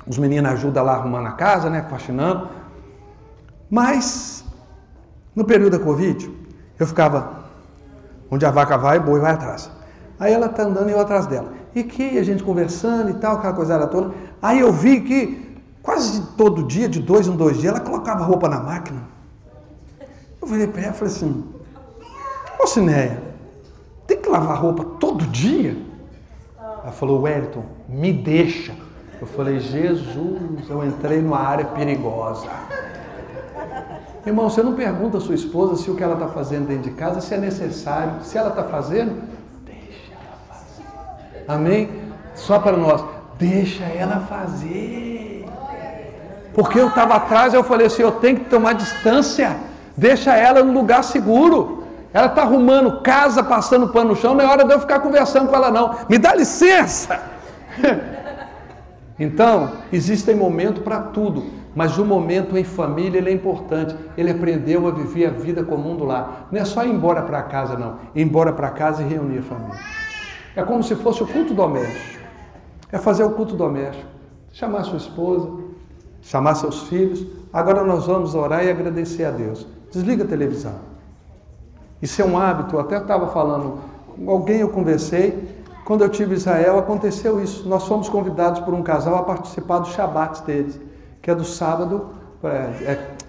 Os meninos ajudam lá arrumando a casa, né, faxinando. Mas, no período da Covid, eu ficava onde a vaca vai, o boi vai atrás. Aí ela está andando e eu atrás dela. E que a gente conversando e tal, aquela coisa toda. Aí eu vi que quase todo dia, de 2 em 2 dias, ela colocava roupa na máquina. Eu virei para ela e falei assim, ô Cinéia, tem que lavar roupa todo dia? Ela falou, Wellington, me deixa. Eu falei, Jesus, eu entrei numa área perigosa. Irmão, você não pergunta à sua esposa se o que ela está fazendo dentro de casa, se é necessário. Se ela está fazendo, deixa ela fazer. Amém? Só para nós, deixa ela fazer. Porque eu estava atrás, eu falei assim, eu tenho que tomar distância. Deixa ela no lugar seguro. Ela está arrumando casa, passando pano no chão, não é hora de eu ficar conversando com ela não. Me dá licença! Então, existem momentos para tudo, mas o momento em família ele é importante. Ele aprendeu a viver a vida comum do lar. Não é só ir embora para casa não, ir embora para casa e reunir a família. É como se fosse o culto doméstico. É fazer o culto doméstico. Chamar sua esposa, chamar seus filhos. Agora nós vamos orar e agradecer a Deus. Desliga a televisão. Isso é um hábito, eu até estava falando, com alguém eu conversei, quando eu estive em Israel aconteceu isso, nós fomos convidados por um casal a participar do Shabat deles, que é do sábado,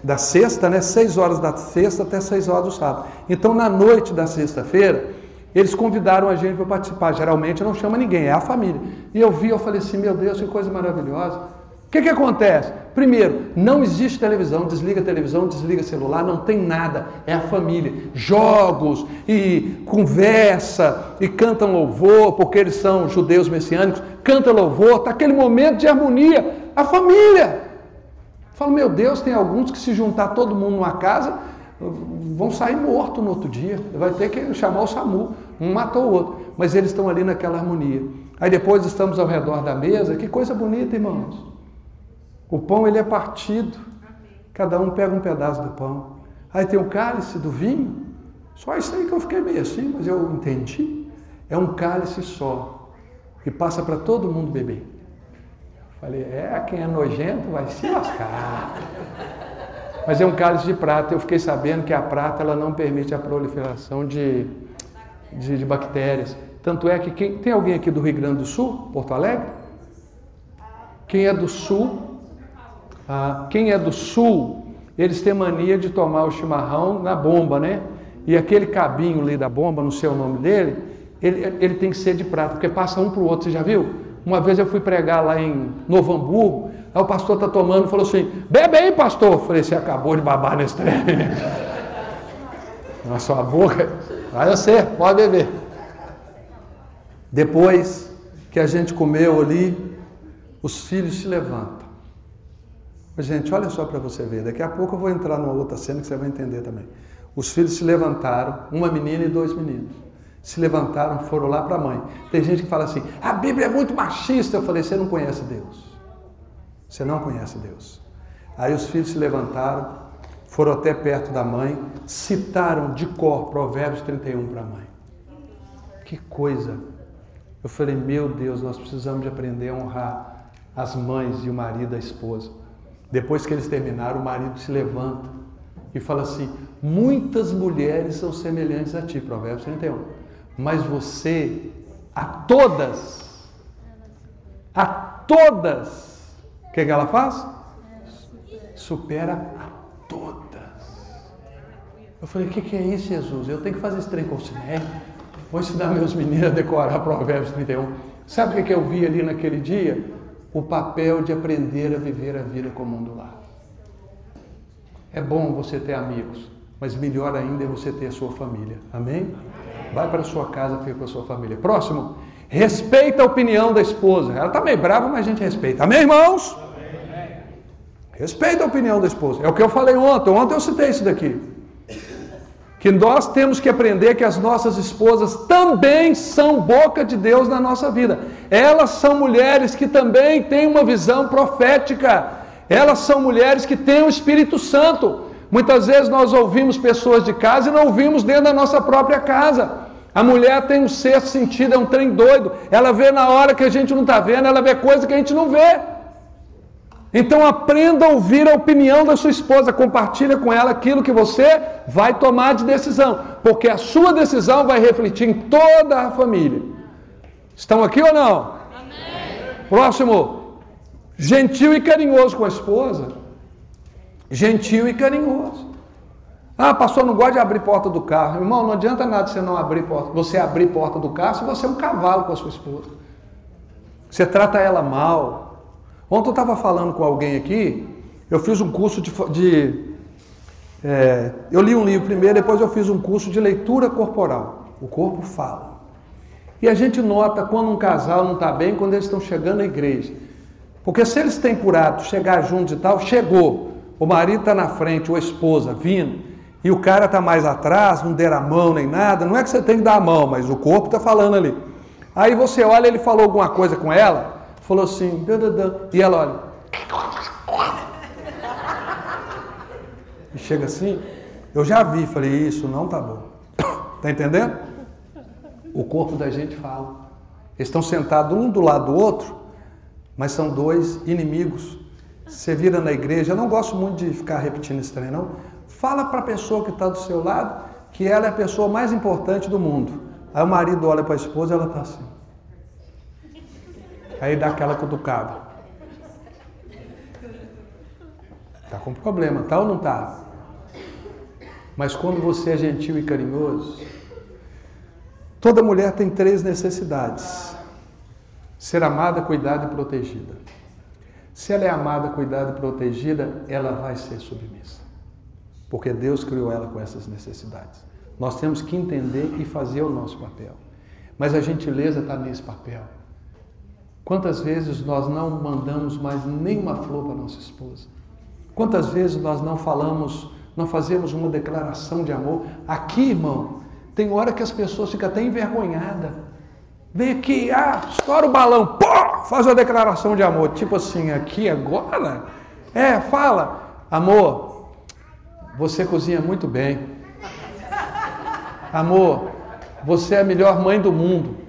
da sexta, né, 6 horas da sexta até 6 horas do sábado. Então na noite da sexta-feira, eles convidaram a gente para participar, geralmente não chama ninguém, é a família. E eu falei assim, meu Deus, que coisa maravilhosa. O que acontece? Primeiro, não existe televisão, desliga celular, não tem nada, é a família. Jogos e conversa e cantam louvor, porque eles são judeus messiânicos, canta louvor, está aquele momento de harmonia, a família. Eu falo, meu Deus, tem alguns que se juntar todo mundo numa casa, vão sair mortos no outro dia, vai ter que chamar o SAMU, um matou o outro, mas eles estão ali naquela harmonia. Aí depois estamos ao redor da mesa, que coisa bonita, irmãos. O pão ele é partido, cada um pega um pedaço do pão. Aí tem o cálice do vinho, só isso aí que eu fiquei meio assim, mas eu entendi. É um cálice só, e passa para todo mundo beber. Falei, quem é nojento vai se lascar. Mas é um cálice de prata, eu fiquei sabendo que a prata ela não permite a proliferação de bactérias. Tanto é que tem alguém aqui do Rio Grande do Sul, Porto Alegre? Quem é do Sul... quem é do Sul, eles têm mania de tomar o chimarrão na bomba, né? E aquele cabinho ali da bomba, não sei o nome dele, ele tem que ser de prata, porque passa um para o outro, você já viu? Uma vez eu fui pregar lá em Novo Hamburgo, aí o pastor está tomando e falou assim, bebe aí, pastor. Eu falei, você acabou de babar nesse trem. Na sua boca, vai você, pode beber. Depois que a gente comeu ali, os filhos se levantam. Gente, olha só para você ver, daqui a pouco eu vou entrar numa outra cena que você vai entender também. Os filhos se levantaram, uma menina e 2 meninos. Se levantaram, foram lá para a mãe. Tem gente que fala assim, a Bíblia é muito machista. Eu falei, você não conhece Deus. Você não conhece Deus. Aí os filhos se levantaram, foram até perto da mãe, citaram de cor Provérbios 31 para a mãe. Que coisa! Eu falei, meu Deus, nós precisamos de aprender a honrar as mães e o marido, a esposa. Depois que eles terminaram, o marido se levanta e fala assim, muitas mulheres são semelhantes a ti, Provérbios 31, mas você, a todas, o que ela faz? Supera a todas. Eu falei, o que é isso, Jesus? Eu tenho que fazer esse trem com o Siné? Vou ensinar meus meninos a decorar Provérbios 31. Sabe o que eu vi ali naquele dia? O papel de aprender a viver a vida como um do lar. É bom você ter amigos, mas melhor ainda é você ter a sua família. Amém? Vai para a sua casa, fica com a sua família. Próximo, respeita a opinião da esposa. Ela está meio brava, mas a gente respeita. Amém, irmãos? Respeita a opinião da esposa. É o que eu falei ontem. Ontem eu citei isso daqui. Que nós temos que aprender que as nossas esposas também são boca de Deus na nossa vida. Elas são mulheres que também têm uma visão profética. Elas são mulheres que têm o Espírito Santo. Muitas vezes nós ouvimos pessoas de casa e não ouvimos dentro da nossa própria casa. A mulher tem um sexto sentido, é um trem doido. Ela vê na hora que a gente não está vendo, ela vê coisa que a gente não vê. Então aprenda a ouvir a opinião da sua esposa, compartilha com ela aquilo que você vai tomar de decisão, porque a sua decisão vai refletir em toda a família. Estão aqui ou não? Amém. Próximo, gentil e carinhoso com a esposa. Gentil e carinhoso. Ah, pastor, não gosta de abrir porta do carro. Irmão, não adianta nada você abrir porta do carro se você é um cavalo com a sua esposa. Você trata ela mal. Ontem eu estava falando com alguém aqui, eu fiz um curso eu li um livro primeiro, depois eu fiz um curso de leitura corporal. O corpo fala. E a gente nota quando um casal não está bem, quando eles estão chegando à igreja. Porque se eles têm por hábito chegar juntos e tal, chegou, o marido está na frente, ou a esposa vindo, e o cara está mais atrás, não der a mão nem nada, não é que você tem que dar a mão, mas o corpo está falando ali. Aí você olha, ele falou alguma coisa com ela, falou assim, e ela olha. E chega assim, eu já vi, falei, isso não tá bom. Tá entendendo? O corpo da gente fala. Eles estão sentados um do lado do outro, mas são dois inimigos. Você vira na igreja, eu não gosto muito de ficar repetindo esse trem, não. Fala para a pessoa que está do seu lado que ela é a pessoa mais importante do mundo. Aí o marido olha para a esposa e ela está assim. Aí dá aquela cutucada. Está com problema, tá ou não está? Mas quando você é gentil e carinhoso, toda mulher tem 3 necessidades. Ser amada, cuidada e protegida. Se ela é amada, cuidada e protegida, ela vai ser submissa. Porque Deus criou ela com essas necessidades. Nós temos que entender e fazer o nosso papel. Mas a gentileza está nesse papel. Quantas vezes nós não mandamos mais nenhuma flor para nossa esposa? Quantas vezes nós não falamos, não fazemos uma declaração de amor? Aqui, irmão, tem hora que as pessoas ficam até envergonhadas. Vem aqui, estoura o balão, pô, faz uma declaração de amor. Tipo assim, aqui agora? Fala, amor, você cozinha muito bem. Amor, você é a melhor mãe do mundo.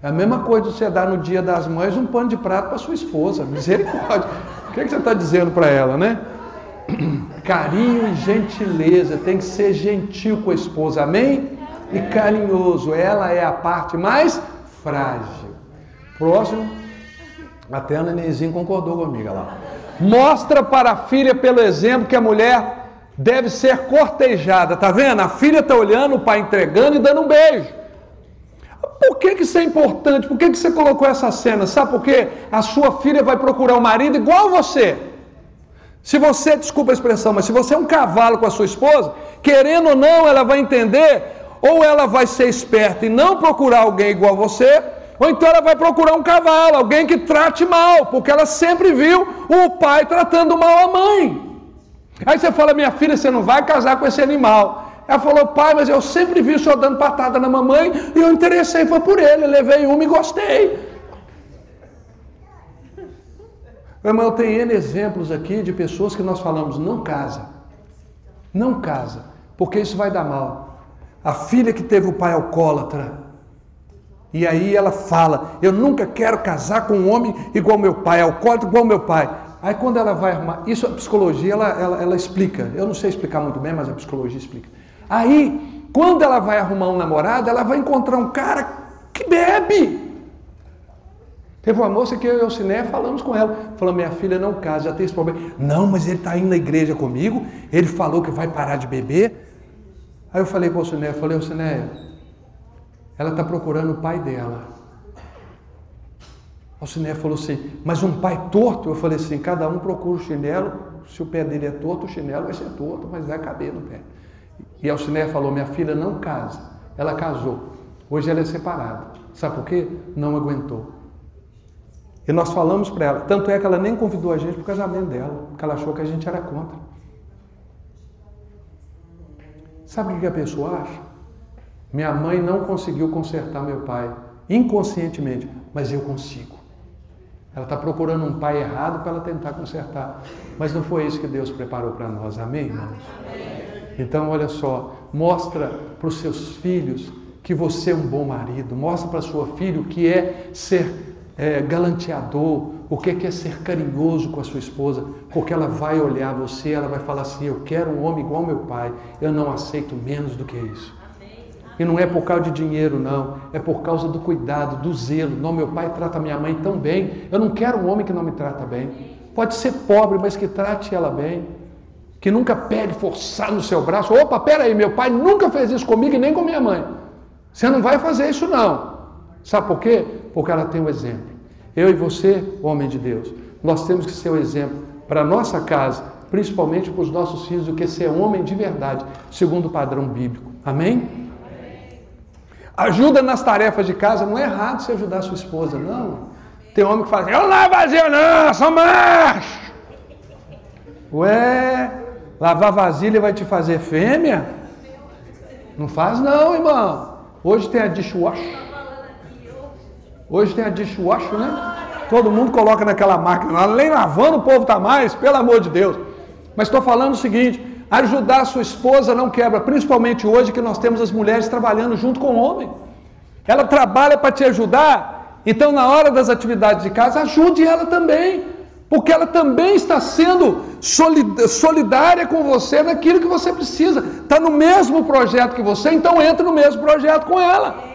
É a mesma coisa você dar no Dia das Mães um pano de prato para sua esposa. Misericórdia. O que você está dizendo para ela, né? Carinho e gentileza. Tem que ser gentil com a esposa. Amém? E carinhoso. Ela é a parte mais frágil. Próximo. Até a nenenzinha concordou comigo lá. Mostra para a filha pelo exemplo que a mulher deve ser cortejada. Tá vendo? A filha está olhando, o pai entregando e dando um beijo. Por que isso é importante? Por que você colocou essa cena? Sabe por quê? A sua filha vai procurar um marido igual a você. Se você, desculpa a expressão, mas se você é um cavalo com a sua esposa, querendo ou não, ela vai entender, ou ela vai ser esperta e não procurar alguém igual a você, ou então ela vai procurar um cavalo, alguém que trate mal, porque ela sempre viu o pai tratando mal a mãe. Aí você fala, minha filha, você não vai casar com esse animal. Ela falou, pai, mas eu sempre vi o senhor dando patada na mamãe e eu interessei, foi por ele, levei uma e gostei. Irmão, eu tenho N exemplos aqui de pessoas que nós falamos, não casa. Não casa, porque isso vai dar mal. A filha que teve o pai alcoólatra, e aí ela fala, eu nunca quero casar com um homem igual meu pai, alcoólatra igual meu pai. Aí quando ela vai arrumar, isso a psicologia, ela explica, eu não sei explicar muito bem, mas a psicologia explica. Aí, quando ela vai arrumar um namorado, ela vai encontrar um cara que bebe. Teve uma moça que eu e o Ciné falamos com ela, falou, minha filha não casa, já tem esse problema. Não, mas ele está indo na igreja comigo, ele falou que vai parar de beber. Aí eu falei com o Ciné, ô Ciné, ela está procurando o pai dela. O Ciné falou assim, mas um pai torto? Eu falei assim, cada um procura o chinelo, se o pé dele é torto, o chinelo vai ser torto, mas vai caber no pé. E a Ciné falou, minha filha não casa, ela casou, hoje ela é separada. Sabe por quê? Não aguentou. E nós falamos para ela, tanto é que ela nem convidou a gente para o casamento dela, porque ela achou que a gente era contra. Sabe o que a pessoa acha? Minha mãe não conseguiu consertar meu pai, inconscientemente, mas eu consigo. Ela está procurando um pai errado para ela tentar consertar. Mas não foi isso que Deus preparou para nós, amém, irmãos? Então, olha só, mostra para os seus filhos que você é um bom marido, mostra para sua filha o que é ser galanteador, o que é ser carinhoso com a sua esposa, porque ela vai olhar você, ela vai falar assim, eu quero um homem igual meu pai, eu não aceito menos do que isso. E não é por causa de dinheiro, não, é por causa do cuidado, do zelo. Não, meu pai trata minha mãe tão bem, eu não quero um homem que não me trata bem. Pode ser pobre, mas que trate ela bem, que nunca pegue forçar no seu braço, opa, peraí, meu pai nunca fez isso comigo e nem com minha mãe. Você não vai fazer isso não. Sabe por quê? Porque ela tem um exemplo. Eu e você, homem de Deus, nós temos que ser o exemplo para a nossa casa, principalmente para os nossos filhos, do que ser homem de verdade, segundo o padrão bíblico. Amém? Ajuda nas tarefas de casa, não é errado você ajudar a sua esposa, não. Tem homem que fala assim, eu não lavo vasilha não, sou macho. Ué, lavar vasilha vai te fazer fêmea? Não faz não, irmão. Hoje tem a dishwasher. Hoje tem a dishwasher, né? Todo mundo coloca naquela máquina, nem lavando o povo está mais, pelo amor de Deus. Mas estou falando o seguinte, ajudar a sua esposa não quebra, principalmente hoje que nós temos as mulheres trabalhando junto com o homem. Ela trabalha para te ajudar, então na hora das atividades de casa, ajude ela também, porque ela também está sendo solidária com você naquilo que você precisa. Está no mesmo projeto que você, então entra no mesmo projeto com ela.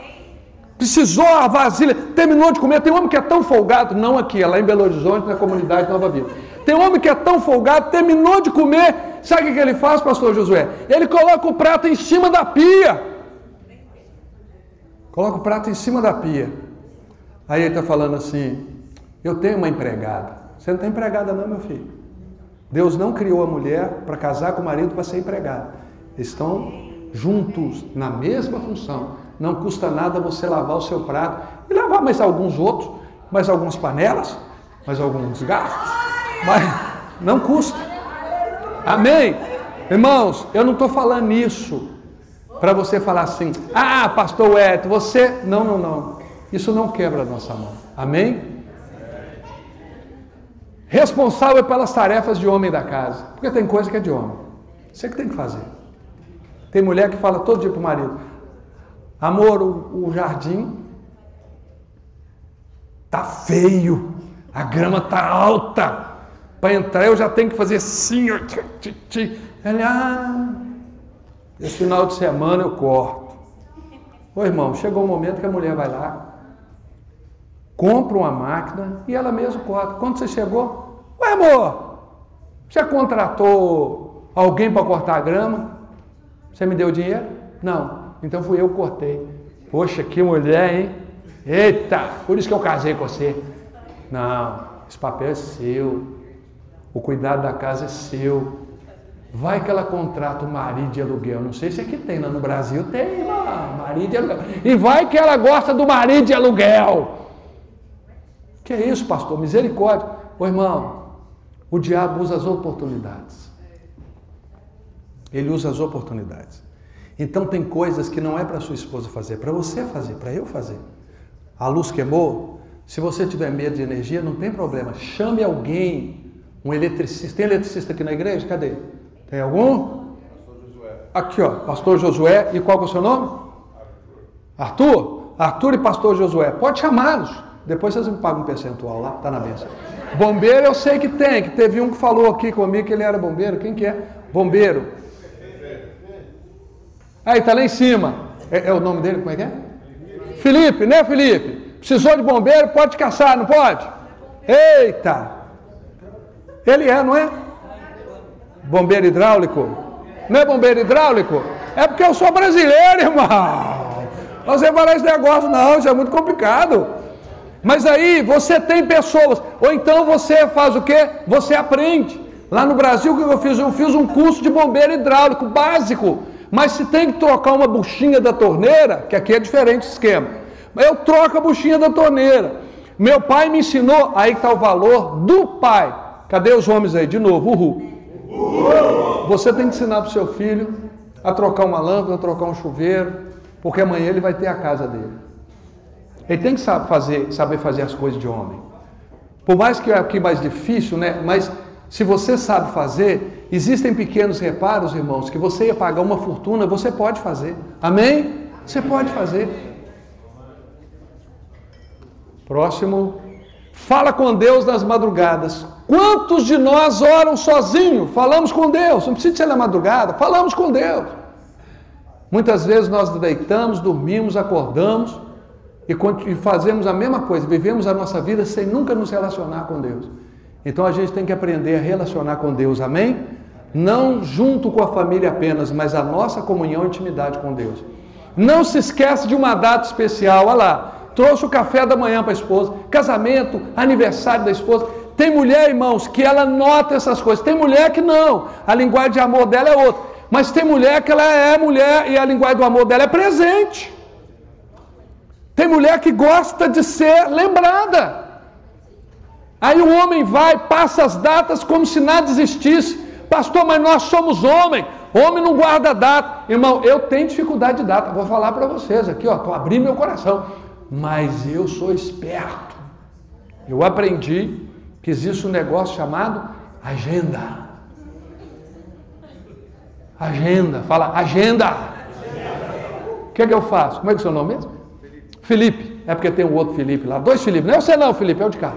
Precisou a vasilha, terminou de comer. Tem homem que é tão folgado, não aqui, é lá em Belo Horizonte, na comunidade Nova Vida. Tem homem que é tão folgado, terminou de comer, sabe o que ele faz, pastor Josué? Ele coloca o prato em cima da pia. Coloca o prato em cima da pia. Aí ele está falando assim, eu tenho uma empregada. Você não tem empregada não, meu filho. Deus não criou a mulher para casar com o marido para ser empregada. Eles estão juntos, na mesma função. Não custa nada você lavar o seu prato e lavar mais alguns outros, mais algumas panelas, mais alguns garfos, mas não custa. Amém? Irmãos, eu não estou falando isso para você falar assim, ah, pastor Eto, você... Não. Isso não quebra a nossa mão. Amém? Responsável pelas tarefas de homem da casa, porque tem coisa que é de homem. Você que tem que fazer. Tem mulher que fala todo dia para o marido, amor, o jardim tá feio, a grama tá alta, para entrar eu já tenho que fazer assim, esse final de semana eu corto. Ô irmão, chegou o momento que a mulher vai lá, compra uma máquina e ela mesma corta. Quando você chegou, ué amor, você contratou alguém para cortar a grama? Você me deu dinheiro? Não. Então fui eu que cortei. Poxa, que mulher, hein? Eita, por isso que eu casei com você. Não, esse papel é seu. O cuidado da casa é seu. Vai que ela contrata um marido de aluguel. Não sei se aqui tem, lá no Brasil tem, irmão, marido de aluguel. E vai que ela gosta do marido de aluguel. Que é isso, pastor? Misericórdia. Ô irmão, o diabo usa as oportunidades. Ele usa as oportunidades. Então tem coisas que não é para sua esposa fazer, para você fazer, para eu fazer. A luz queimou, Se você tiver medo de energia, não tem problema. Chame alguém, um eletricista. Tem eletricista aqui na igreja? Cadê? Tem algum? Pastor Josué. Aqui, ó, Pastor Josué. E qual que é o seu nome? Arthur? Arthur e Pastor Josué. Pode chamá-los. Depois vocês me pagam um percentual lá, tá na mesa. Bombeiro eu sei que tem, que teve um que falou aqui comigo que ele era bombeiro. Quem que é? Bombeiro. Aí, tá lá em cima. É o nome dele, como é que é? Felipe, né, Felipe? Precisou de bombeiro, pode caçar, não pode? Eita! Ele é, não é? Bombeiro hidráulico? Não é bombeiro hidráulico? É porque eu sou brasileiro, irmão. Você falar esse negócio, não, isso é muito complicado. Mas aí você tem pessoas, ou então você faz o quê? Você aprende. Lá no Brasil, o que eu fiz? Eu fiz um curso de bombeiro hidráulico básico. Mas se tem que trocar uma buchinha da torneira, que aqui é diferente o esquema, eu troco a buchinha da torneira. Meu pai me ensinou, aí está o valor do pai. Cadê os homens aí? De novo, uhul. Você tem que ensinar para o seu filho a trocar uma lâmpada, a trocar um chuveiro, porque amanhã ele vai ter a casa dele. Ele tem que saber fazer as coisas de homem. Por mais que é aqui mais difícil, né? Mas se você sabe fazer, existem pequenos reparos, irmãos, que você ia pagar uma fortuna, você pode fazer. Amém? Você pode fazer. Próximo. Fala com Deus nas madrugadas. Quantos de nós oram sozinho? Falamos com Deus. Não precisa ser na madrugada. Falamos com Deus. Muitas vezes nós deitamos, dormimos, acordamos e fazemos a mesma coisa. Vivemos a nossa vida sem nunca nos relacionar com Deus. Então a gente tem que aprender a relacionar com Deus. Amém? Não junto com a família apenas, mas a nossa comunhão e intimidade com Deus. Não se esquece de uma data especial. Olha lá. Trouxe o café da manhã para a esposa, casamento, aniversário da esposa. Tem mulher, irmãos, que ela nota essas coisas. Tem mulher que não, a linguagem de amor dela é outra. Mas tem mulher que ela é mulher e a linguagem do amor dela é presente. Tem mulher que gosta de ser lembrada. Aí o homem vai, passa as datas como se nada existisse. Pastor, mas nós somos homem. Homem não guarda data. Irmão, eu tenho dificuldade de data. Vou falar para vocês aqui, ó, estou abrindo meu coração. Mas eu sou esperto. Eu aprendi que existe um negócio chamado agenda. Agenda. Fala, agenda. O que é que eu faço? Como é que é o seu nome mesmo? Felipe. É porque tem um outro Felipe lá. 2 Felipe. Não é você não, Felipe. É o de cá.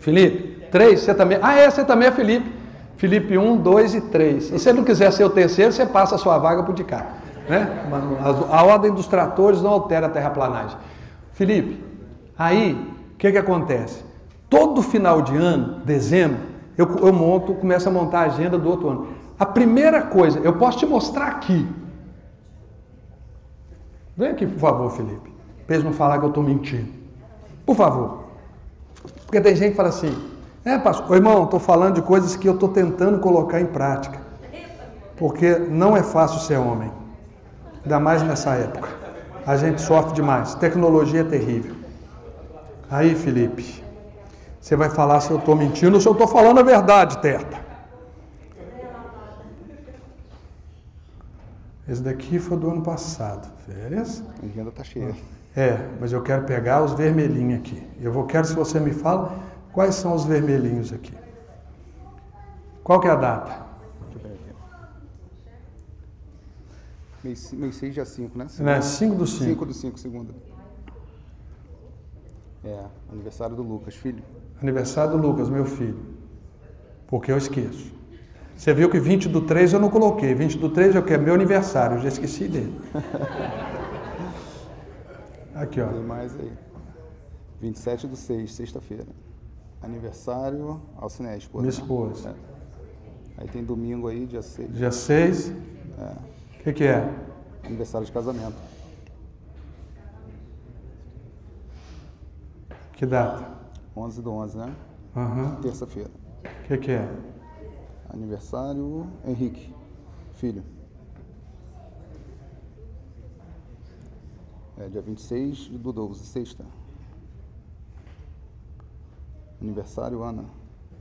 Felipe. 3. Você também. Você também é Felipe. Felipe 1, 2 e 3. Se você não quiser ser o terceiro, você passa a sua vaga para o de cá. Né? A ordem dos tratores não altera a terraplanagem. Felipe, aí, o que acontece? Todo final de ano, dezembro, eu começo a montar a agenda do outro ano. A primeira coisa, eu posso te mostrar aqui. Vem aqui, por favor, Felipe. Para eles não falar que eu estou mentindo. Por favor. Porque tem gente que fala assim, pastor, irmão, estou falando de coisas que eu estou tentando colocar em prática. Porque não é fácil ser homem. Ainda mais nessa época. A gente sofre demais. Tecnologia é terrível. Aí, Felipe, você vai falar se eu estou mentindo ou se eu estou falando a verdade, Terta. Esse daqui foi do ano passado. Férias? A agenda está cheia. Mas eu quero pegar os vermelhinhos aqui. Quero se você me fala quais são os vermelhinhos aqui. Qual que é a data? Mês 6, dia 5, né? Não é 5 do 5. 5 do 5, segunda. Aniversário do Lucas, filho. Aniversário do Lucas, meu filho. Porque eu esqueço. Você viu que 20 do 3 eu não coloquei. 20 do 3 é o que? É meu aniversário, eu já esqueci dele. Aqui, ó. Tem mais aí. 27 do 6, sexta-feira. Aniversário, Alciné, esposa. Minha esposa. Aí tem domingo aí, dia 6. Dia 6. O que é? Aniversário de casamento. Que data? 11 do 11, né? Terça-feira. O que é? Aniversário, Henrique, filho. Dia 26 do 12, sexta. Aniversário, Ana,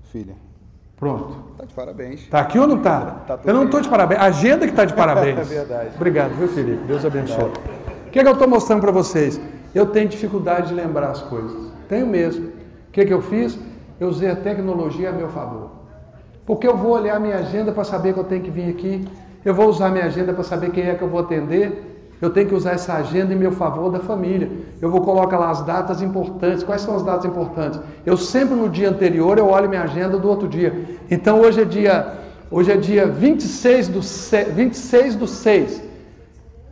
filha. Pronto. Tá de parabéns. Tá aqui ou não tá? Eu não estou de parabéns. A agenda que está de parabéns. É verdade. Obrigado, viu, Felipe? Deus abençoe. O que eu estou mostrando para vocês? Eu tenho dificuldade de lembrar as coisas. Tenho mesmo. O que eu fiz? Eu usei a tecnologia a meu favor. Porque eu vou olhar a minha agenda para saber que eu tenho que vir aqui. Eu vou usar a minha agenda para saber quem é que eu vou atender. Eu tenho que usar essa agenda em meu favor da família. Eu vou colocar lá as datas importantes. Quais são as datas importantes? Eu sempre no dia anterior eu olho minha agenda do outro dia. Então hoje é dia 26 do 6.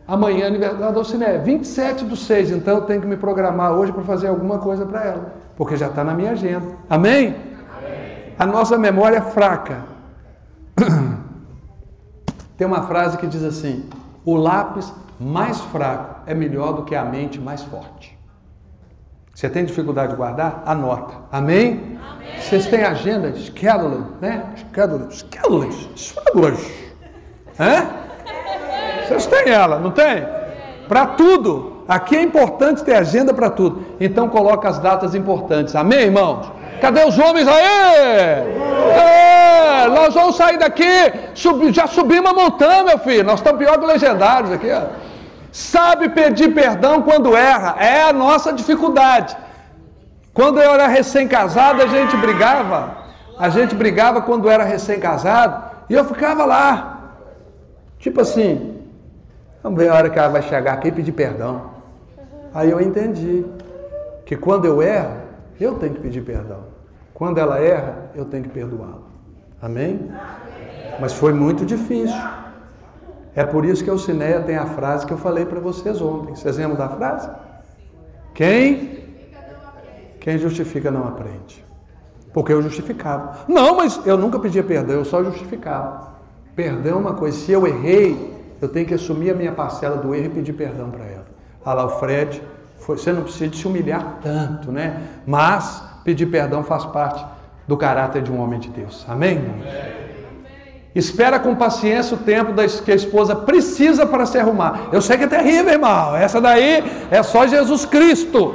Amanhã é aniversário da Ociné, 27 do 6. Então eu tenho que me programar hoje para fazer alguma coisa para ela. Porque já está na minha agenda. Amém? Amém? A nossa memória é fraca. Tem uma frase que diz assim: o lápis mais fraco é melhor do que a mente mais forte. Você tem dificuldade de guardar? Anota. Amém? Amém. Vocês têm agenda? Schedule, né? Schedule. Hã? Vocês têm ela, não tem? Para tudo. Aqui é importante ter agenda para tudo. Então coloca as datas importantes. Amém, irmãos? Cadê os homens aí? Nós vamos sair daqui. Já subimos a montanha, meu filho. Nós estamos pior que legendários aqui. Ó. Sabe pedir perdão quando erra. É a nossa dificuldade. Quando eu era recém-casado, a gente brigava. A gente brigava quando era recém-casado. E eu ficava lá. Tipo assim, vamos ver a hora que ela vai chegar aqui e pedir perdão. Aí eu entendi que quando eu erro, eu tenho que pedir perdão. Quando ela erra, eu tenho que perdoá-la. Amém? Mas foi muito difícil. É por isso que a Ocinéia tem a frase que eu falei para vocês ontem. Vocês lembram da frase? Quem justifica não aprende. Porque eu justificava. Não, mas eu nunca pedia perdão, eu só justificava. Perdão é uma coisa. Se eu errei, eu tenho que assumir a minha parcela do erro e pedir perdão para ela. Olha lá, o Fred, você não precisa de se humilhar tanto, né? Mas pedir perdão faz parte do caráter de um homem de Deus. Amém, irmãos? Espera com paciência o tempo que a esposa precisa para se arrumar. Eu sei que é terrível, irmão. Essa daí é só Jesus Cristo.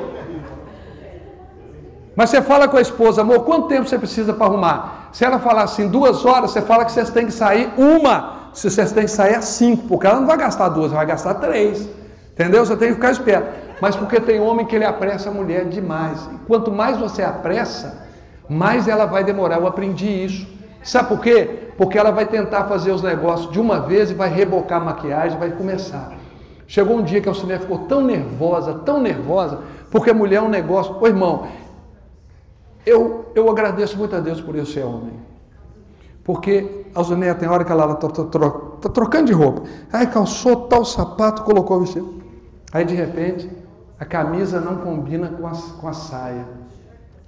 Mas você fala com a esposa: amor, quanto tempo você precisa para arrumar? Se ela falar assim, 2 horas, você fala que vocês têm que sair 1. Se vocês têm que sair às 5, porque ela não vai gastar 2, vai gastar 3. Entendeu? Você tem que ficar esperto. Mas porque tem homem que ele apressa a mulher demais. E quanto mais você apressa, mais ela vai demorar. Eu aprendi isso. Sabe por quê? Porque ela vai tentar fazer os negócios de uma vez e vai rebocar a maquiagem, vai começar. Chegou um dia que a Alciné ficou tão nervosa, porque a mulher é um negócio. Ô irmão, eu agradeço muito a Deus por eu ser homem. Porque a Alciné tem hora que ela está trocando de roupa. Aí calçou tal sapato, colocou o vestido. Aí de repente, a camisa não combina com a saia.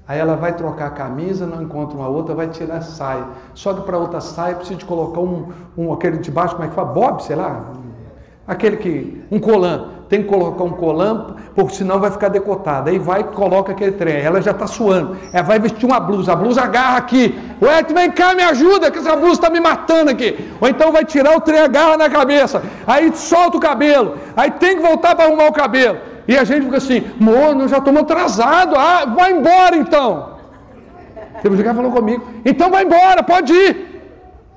Aí ela vai trocar a camisa, não encontra uma outra, vai tirar a saia. Só que para outra saia precisa de colocar aquele de baixo, como é que fala? Bob, sei lá. Um colã. Tem que colocar um colã, porque senão vai ficar decotado. Aí vai e coloca aquele trem. Ela já está suando. Ela vai vestir uma blusa. A blusa agarra aqui. Ué, vem cá, me ajuda, que essa blusa está me matando aqui. Ou então vai tirar o trem, agarra na cabeça. Aí solta o cabelo. Aí tem que voltar para arrumar o cabelo. E a gente fica assim: amor, nós já estamos atrasados. Ah, vai embora então. Teve um dia que ela falou comigo: então vai embora, pode ir.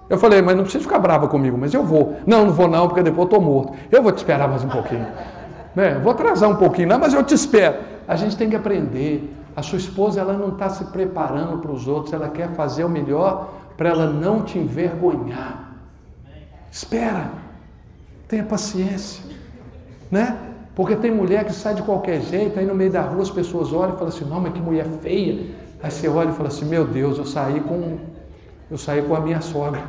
Eu falei: mas não precisa ficar brava comigo, mas eu vou. Não vou não, porque depois eu estou morto. Eu vou te esperar mais um pouquinho. Vou atrasar um pouquinho, não, mas eu te espero. A gente tem que aprender. A sua esposa, ela não está se preparando para os outros, ela quer fazer o melhor para ela não te envergonhar. Espera, tenha paciência, né? Porque tem mulher que sai de qualquer jeito, aí no meio da rua as pessoas olham e falam assim: não, mas que mulher feia. Aí você olha e fala assim: meu Deus, eu saí com a minha sogra.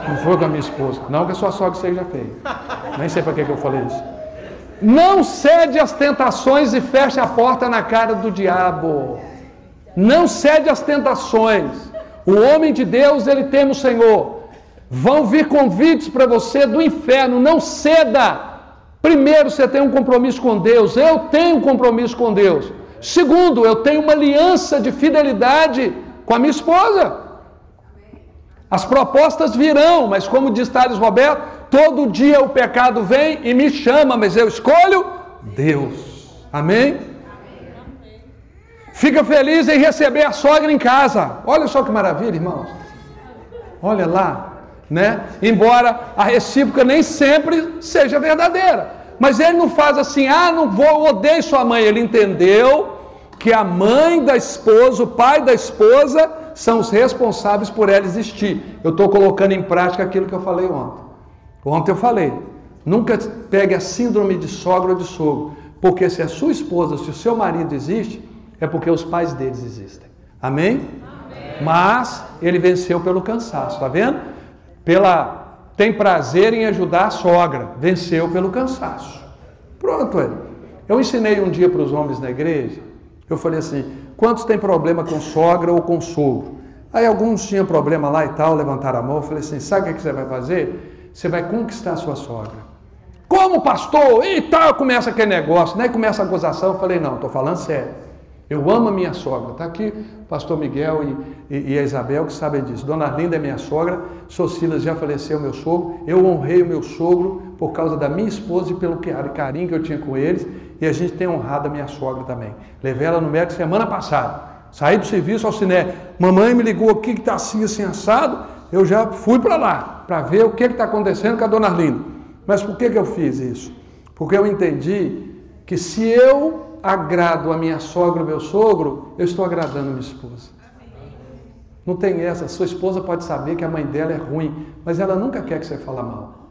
Não foi com a minha esposa. Não que a sua sogra seja feia. Nem sei para que eu falei isso. Não cede às tentações e feche a porta na cara do diabo. Não cede às tentações. O homem de Deus, ele teme o Senhor. Vão vir convites para você do inferno. Não ceda. Primeiro, você tem um compromisso com Deus. Eu tenho um compromisso com Deus. Segundo, eu tenho uma aliança de fidelidade com a minha esposa. As propostas virão, mas como diz Thales Roberto, todo dia o pecado vem e me chama, mas eu escolho Deus. Amém? Fica feliz em receber a sogra em casa. Olha só que maravilha, irmãos. Olha lá, né? Embora a recíproca nem sempre seja verdadeira. Mas ele não faz assim: ah, não vou, eu odeio sua mãe. Ele entendeu que a mãe da esposa, o pai da esposa, são os responsáveis por ela existir. Eu estou colocando em prática aquilo que eu falei ontem. Ontem eu falei, nunca pegue a síndrome de sogra ou de sogro, porque se a sua esposa, se o seu marido existe, é porque os pais deles existem. Amém? Amém. Mas ele venceu pelo cansaço, tá vendo? Tem prazer em ajudar a sogra, venceu pelo cansaço. Pronto, eu ensinei um dia para os homens na igreja, eu falei assim, quantos têm problema com sogra ou com sogro? Aí alguns tinham problema lá e tal, levantaram a mão, eu falei assim, sabe o que você vai fazer? Você vai conquistar a sua sogra. Como, pastor? E tal, começa aquele negócio, né? Começa a gozação, eu falei, não, estou falando sério. Eu amo a minha sogra, está aqui o pastor Miguel e a Isabel que sabem disso. Dona Arlinda é minha sogra, Sr. Silas já faleceu, meu sogro. Eu honrei o meu sogro por causa da minha esposa e pelo carinho que eu tinha com eles. E a gente tem honrado a minha sogra também. Levei ela no médico semana passada. Saí do serviço ao cinema. Mamãe me ligou aqui que está assim assado. Eu já fui para lá, para ver o que está acontecendo com a Dona Arlinda. Mas por que eu fiz isso? Porque eu entendi que se eu agrado a minha sogra ou meu sogro, eu estou agradando a minha esposa. Não tem essa. Sua esposa pode saber que a mãe dela é ruim, mas ela nunca quer que você fale mal.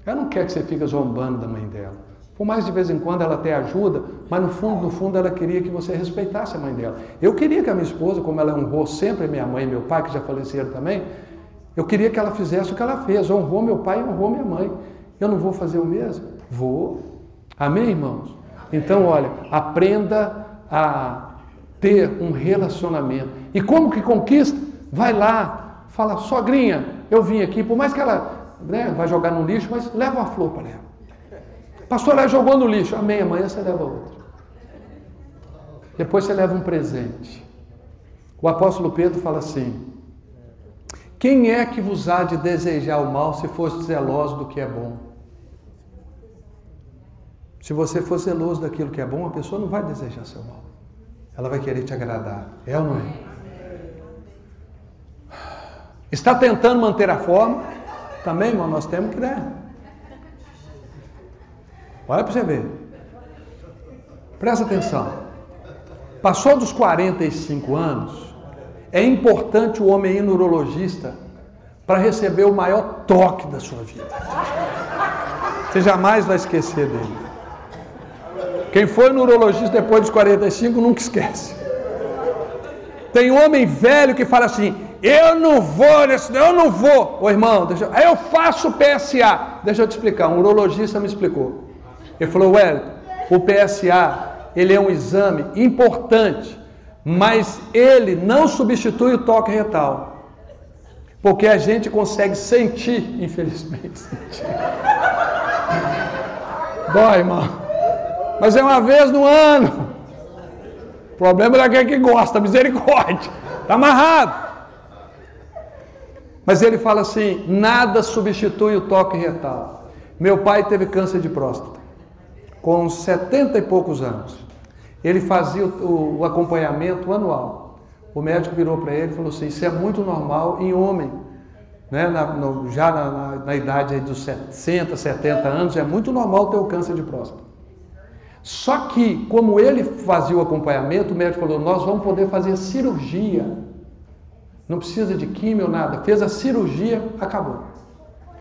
Ela não quer que você fique zombando da mãe dela. Por mais de vez em quando ela até ajuda, mas no fundo ela queria que você respeitasse a mãe dela. Eu queria que a minha esposa, como ela honrou sempre minha mãe e meu pai, que já faleceram também, eu queria que ela fizesse o que ela fez. Honrou meu pai e honrou minha mãe. Eu não vou fazer o mesmo? Vou. Amém, irmãos? Então, olha, aprenda a ter um relacionamento. E como que conquista? Vai lá, fala, sogrinha, eu vim aqui, por mais que ela vai jogar no lixo, mas leva uma flor para ela. Pastor, ela jogou no lixo. Amém, amanhã você leva outra. Depois você leva um presente. O apóstolo Pedro fala assim, quem é que vos há de desejar o mal se fosse zeloso do que é bom? Se você for zeloso daquilo que é bom, a pessoa não vai desejar seu mal. Ela vai querer te agradar. É ou não é? Está tentando manter a forma? Também, irmão, nós temos que, né? Olha para você ver. Presta atenção. Passou dos 45 anos, é importante o homem ir no urologista para receber o maior toque da sua vida. Você jamais vai esquecer dele. Quem foi no urologista depois dos 45 nunca esquece. Tem homem velho que fala assim, eu não vou. Ô irmão, eu faço PSA. Deixa eu te explicar, um urologista me explicou. Ele falou, o PSA, ele é um exame importante, mas ele não substitui o toque retal. Porque a gente consegue sentir, infelizmente. Dói, irmão. Mas é uma vez no ano. O problema é daquele que gosta, misericórdia. Está amarrado. Mas ele fala assim, nada substitui o toque retal. Meu pai teve câncer de próstata, com 70 e poucos anos. Ele fazia o acompanhamento anual. O médico virou para ele e falou assim, isso é muito normal em homem. Né? Já na idade aí dos 60, 70 anos, é muito normal ter o câncer de próstata. Só que, como ele fazia o acompanhamento, o médico falou, nós vamos poder fazer cirurgia. Não precisa de químio, nada. Fez a cirurgia, acabou.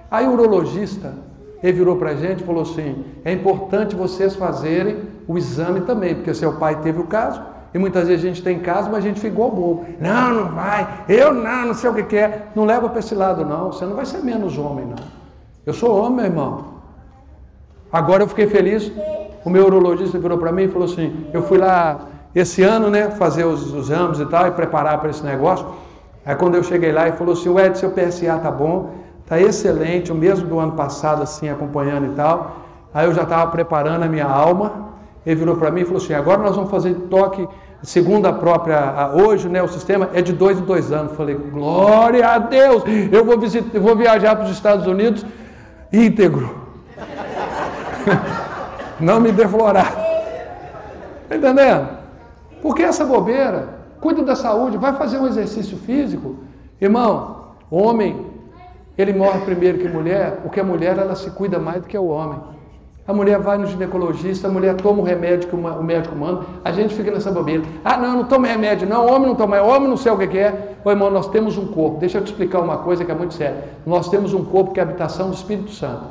Aí o urologista, ele virou para a gente e falou assim, é importante vocês fazerem o exame também, porque seu pai teve o caso, e muitas vezes a gente tem caso, mas a gente fica igual bobo. Não vai, eu não sei o que é. Não leva para esse lado, não. Você não vai ser menos homem, não. Eu sou homem, meu irmão. Agora eu fiquei feliz. O meu urologista virou para mim e falou assim, eu fui lá esse ano, né, fazer os exames e tal, e preparar para esse negócio. Aí quando eu cheguei lá, ele falou assim, seu PSA tá bom, tá excelente, o mesmo do ano passado, assim, acompanhando e tal. Aí eu já estava preparando a minha alma, ele virou para mim e falou assim, agora nós vamos fazer toque, segundo a própria, hoje, né, o sistema é de 2 em 2 anos. Eu falei, glória a Deus, eu vou viajar para os Estados Unidos íntegro. Não me deflorar. Está entendendo? Por que essa bobeira? Cuida da saúde, vai fazer um exercício físico. Irmão, homem, ele morre primeiro que mulher, porque a mulher ela se cuida mais do que o homem. A mulher vai no ginecologista, a mulher toma o remédio que o médico manda, a gente fica nessa bobeira. Ah, não tomo remédio, não, homem não toma, homem não sei o que é. Ô irmão, nós temos um corpo, deixa eu te explicar uma coisa que é muito séria. Nós temos um corpo que é a habitação do Espírito Santo.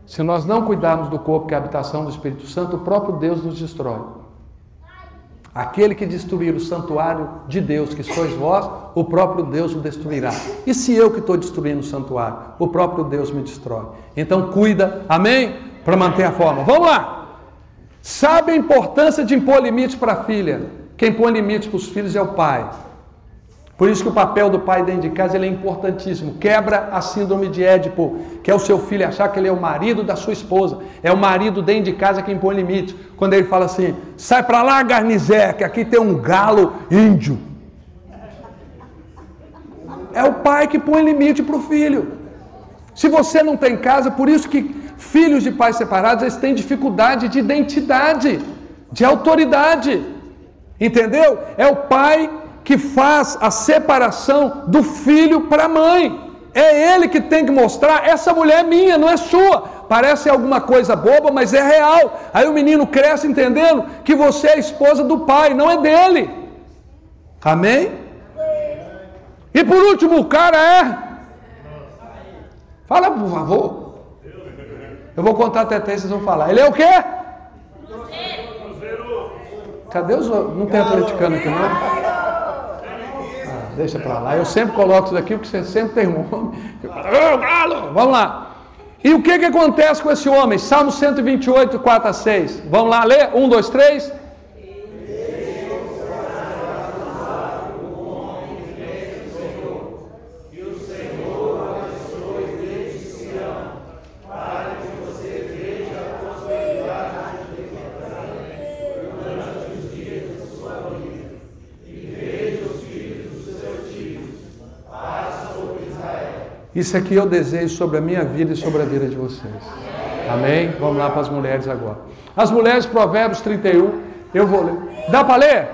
Se nós não cuidarmos do corpo que é a habitação do Espírito Santo, o próprio Deus nos destrói. Aquele que destruir o santuário de Deus, que sois vós, o próprio Deus o destruirá. E se eu que estou destruindo o santuário, o próprio Deus me destrói. Então cuida, amém? Para manter a forma. Vamos lá. Sabe a importância de impor limite para a filha? Quem põe limite para os filhos é o pai. Por isso que o papel do pai dentro de casa ele é importantíssimo. Quebra a síndrome de Édipo, que é o seu filho achar que ele é o marido da sua esposa. É o marido dentro de casa quem põe limite. Quando ele fala assim, sai para lá, Garnizé, que aqui tem um galo índio. É o pai que põe limite para o filho. Se você não tem casa, por isso que filhos de pais separados, eles têm dificuldade de identidade, de autoridade. Entendeu? É o pai que faz a separação do filho para a mãe. É ele que tem que mostrar, essa mulher é minha, não é sua. Parece alguma coisa boba, mas é real. Aí o menino cresce entendendo que você é a esposa do pai, não é dele. Amém? E por último, o cara é... Fala, por favor. Eu vou contar até 3, vocês vão falar. Ele é o quê? Cadê os outros? Não tem atleticano aqui, não? Deixa pra lá. Eu sempre coloco isso daqui, porque você sempre tem um homem. Vamos lá. E o que acontece com esse homem? Salmo 128, 4 a 6. Vamos lá ler? 1, 2, 3. Isso aqui eu desejo sobre a minha vida e sobre a vida de vocês. Amém? Vamos lá para as mulheres agora. As mulheres, Provérbios 31, eu vou ler. Dá para ler?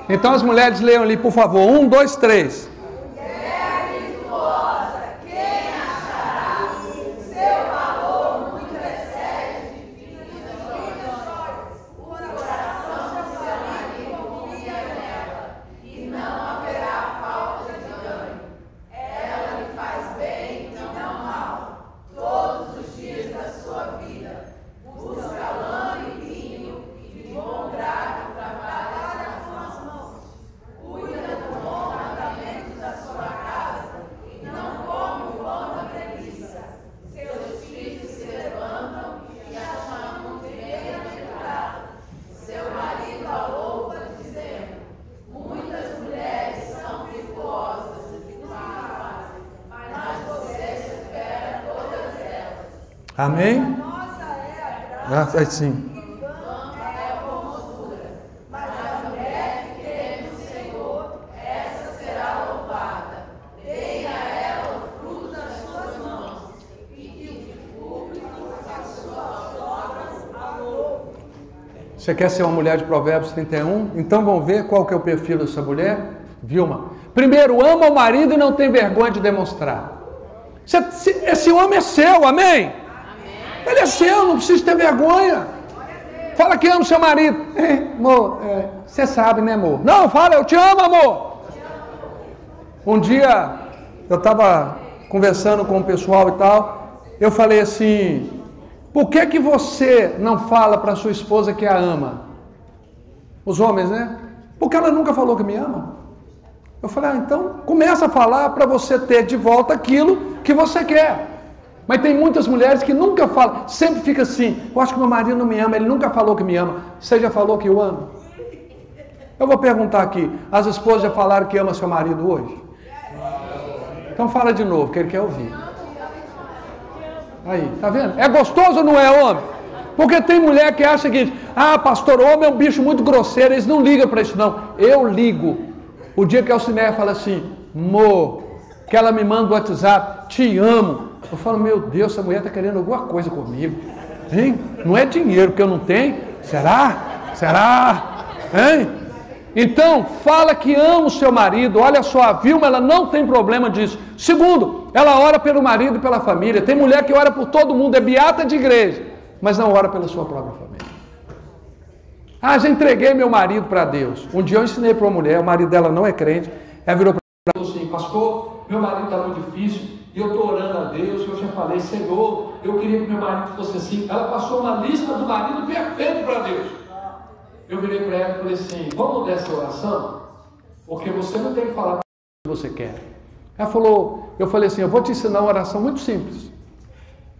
Então as mulheres leiam ali, por favor. 1, 2, 3. Amém? Sim. Você quer ser uma mulher de Provérbios 31? Então vamos ver qual que é o perfil dessa mulher? Vilma. Primeiro, ama o marido e não tem vergonha de demonstrar. Esse homem é seu, amém? Ele é seu, não precisa ter vergonha. Fala que ama o seu marido. Amor, você sabe, né, amor? Não, fala, eu te amo, amor. Um dia, eu estava conversando com o pessoal e tal, eu falei assim, por que você não fala para sua esposa que a ama? Os homens, né? Porque ela nunca falou que me ama. Eu falei, então começa a falar para você ter de volta aquilo que você quer. Mas tem muitas mulheres que nunca falam, sempre fica assim, eu acho que meu marido não me ama, ele nunca falou que me ama. Você já falou que o ama? Eu vou perguntar aqui, as esposas já falaram que ama seu marido hoje? Então fala de novo, que ele quer ouvir. Aí, tá vendo? É gostoso ou não é, homem? Porque tem mulher que acha o seguinte, pastor, homem é um bicho muito grosseiro, eles não ligam para isso não. Eu ligo. O dia que a Alcineia fala assim, amor, que ela me manda o WhatsApp, te amo. Eu falo, meu Deus, essa mulher está querendo alguma coisa comigo. Hein? Não é dinheiro que eu não tenho? Será? Será? Hein? Então, fala que ama o seu marido. Olha só, a Vilma, ela não tem problema disso. Segundo, ela ora pelo marido e pela família. Tem mulher que ora por todo mundo, é beata de igreja, mas não ora pela sua própria família. Ah, já entreguei meu marido para Deus. Um dia eu ensinei para uma mulher, o marido dela não é crente, ela virou para mim e falou assim: pastor, meu marido está muito difícil, e eu estou orando a Deus, eu já falei, Senhor, eu queria que meu marido fosse assim. Ela passou uma lista do marido perfeito para Deus. Eu virei para ela e falei assim: vamos dessa oração? Porque você não tem que falar o que você quer. Ela falou, eu falei assim: eu vou te ensinar uma oração muito simples.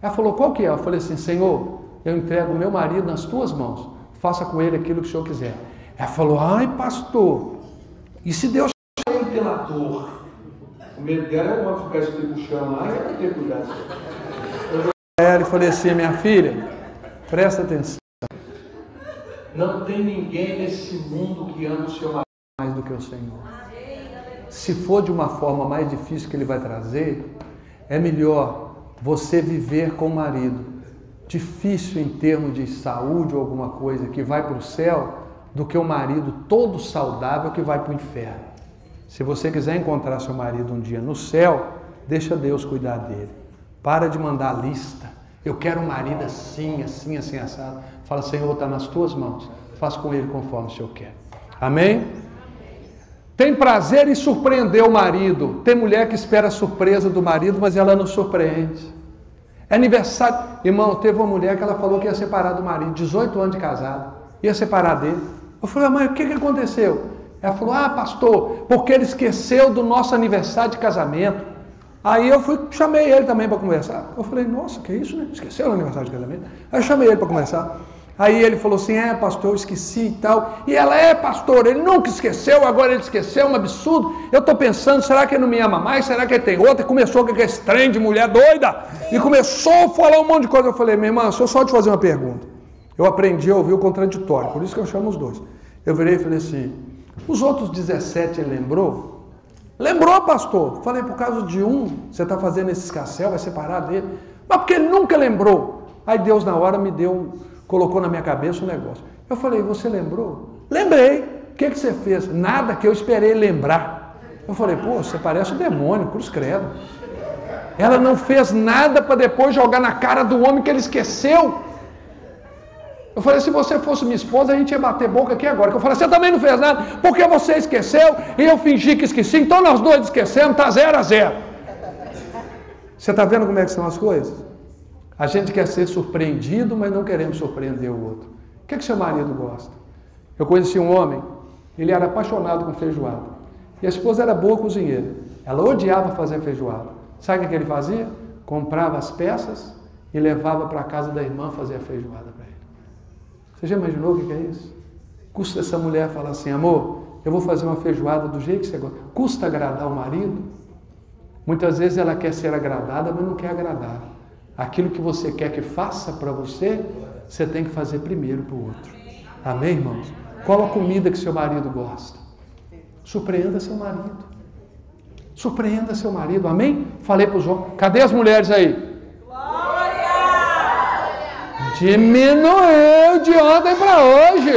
Ela falou, qual que é? Eu falei assim: Senhor, eu entrego meu marido nas tuas mãos, faça com ele aquilo que o Senhor quiser. Ela falou: ai pastor, e se Deus chamar ele pela dor? O medo dela é uma ficar escrito no chão lá, eu tenho que ter cuidado. Eu virei para ela e falei assim: minha filha, presta atenção. Não tem ninguém nesse mundo que ama o seu marido mais do que o Senhor. Se for de uma forma mais difícil que Ele vai trazer, é melhor você viver com o marido difícil em termos de saúde ou alguma coisa que vai para o céu, do que o marido todo saudável que vai para o inferno. Se você quiser encontrar seu marido um dia no céu, deixa Deus cuidar dele. Para de mandar lista. Eu quero um marido assim, assim, assim, assado. Fala: Senhor, está nas tuas mãos. Faz com ele conforme o Senhor quer. Amém? Tem prazer em surpreender o marido. Tem mulher que espera a surpresa do marido, mas ela não surpreende. É aniversário. Irmão, teve uma mulher que ela falou que ia separar do marido, 18 anos de casado. Ia separar dele. Eu falei: mãe, o que aconteceu? Ela falou: ah, pastor, porque ele esqueceu do nosso aniversário de casamento. Aí eu chamei ele também para conversar. Eu falei: nossa, que isso, né? Esqueceu o aniversário de casamento? Aí eu chamei ele para conversar. Aí ele falou assim: é, pastor, eu esqueci e tal. E ela: é, pastor, ele nunca esqueceu, agora ele esqueceu, um absurdo. Eu estou pensando, será que ele não me ama mais? Será que ele tem outra? E começou com aquele trem de mulher doida. E começou a falar um monte de coisa. Eu falei: minha irmã, só te fazer uma pergunta. Eu aprendi a ouvir o contraditório, por isso que eu chamo os dois. Eu virei e falei assim: os outros 17 ele lembrou? Lembrou, pastor. Falei: por causa de um, você está fazendo esse escassel, vai separar dele. Mas porque ele nunca lembrou. Aí Deus na hora me deu, colocou na minha cabeça um negócio. Eu falei: você lembrou? Lembrei. O que você fez? Nada, que eu esperei lembrar. Eu falei: pô, você parece um demônio, cruz credo. Ela não fez nada para depois jogar na cara do homem que ele esqueceu. Eu falei: se você fosse minha esposa, a gente ia bater boca aqui agora. Eu falei: você também não fez nada, porque você esqueceu e eu fingi que esqueci. Então nós dois esquecemos, está 0-0. Você está vendo como é que são as coisas? A gente quer ser surpreendido, mas não queremos surpreender o outro. O que seu marido gosta? Eu conheci um homem, ele era apaixonado com feijoada. E a esposa era boa cozinheira. Ela odiava fazer feijoada. Sabe o que ele fazia? Comprava as peças e levava para a casa da irmã fazer a feijoada para ele. Você já imaginou o que é isso? Custa essa mulher falar assim: amor, eu vou fazer uma feijoada do jeito que você gosta. Custa agradar o marido? Muitas vezes ela quer ser agradada, mas não quer agradar. Aquilo que você quer que faça para você, você tem que fazer primeiro para o outro. Amém, irmãos? Qual a comida que seu marido gosta? Surpreenda seu marido. Surpreenda seu marido. Amém? Falei para os homens. Cadê as mulheres aí? Diminuiu de ontem para hoje.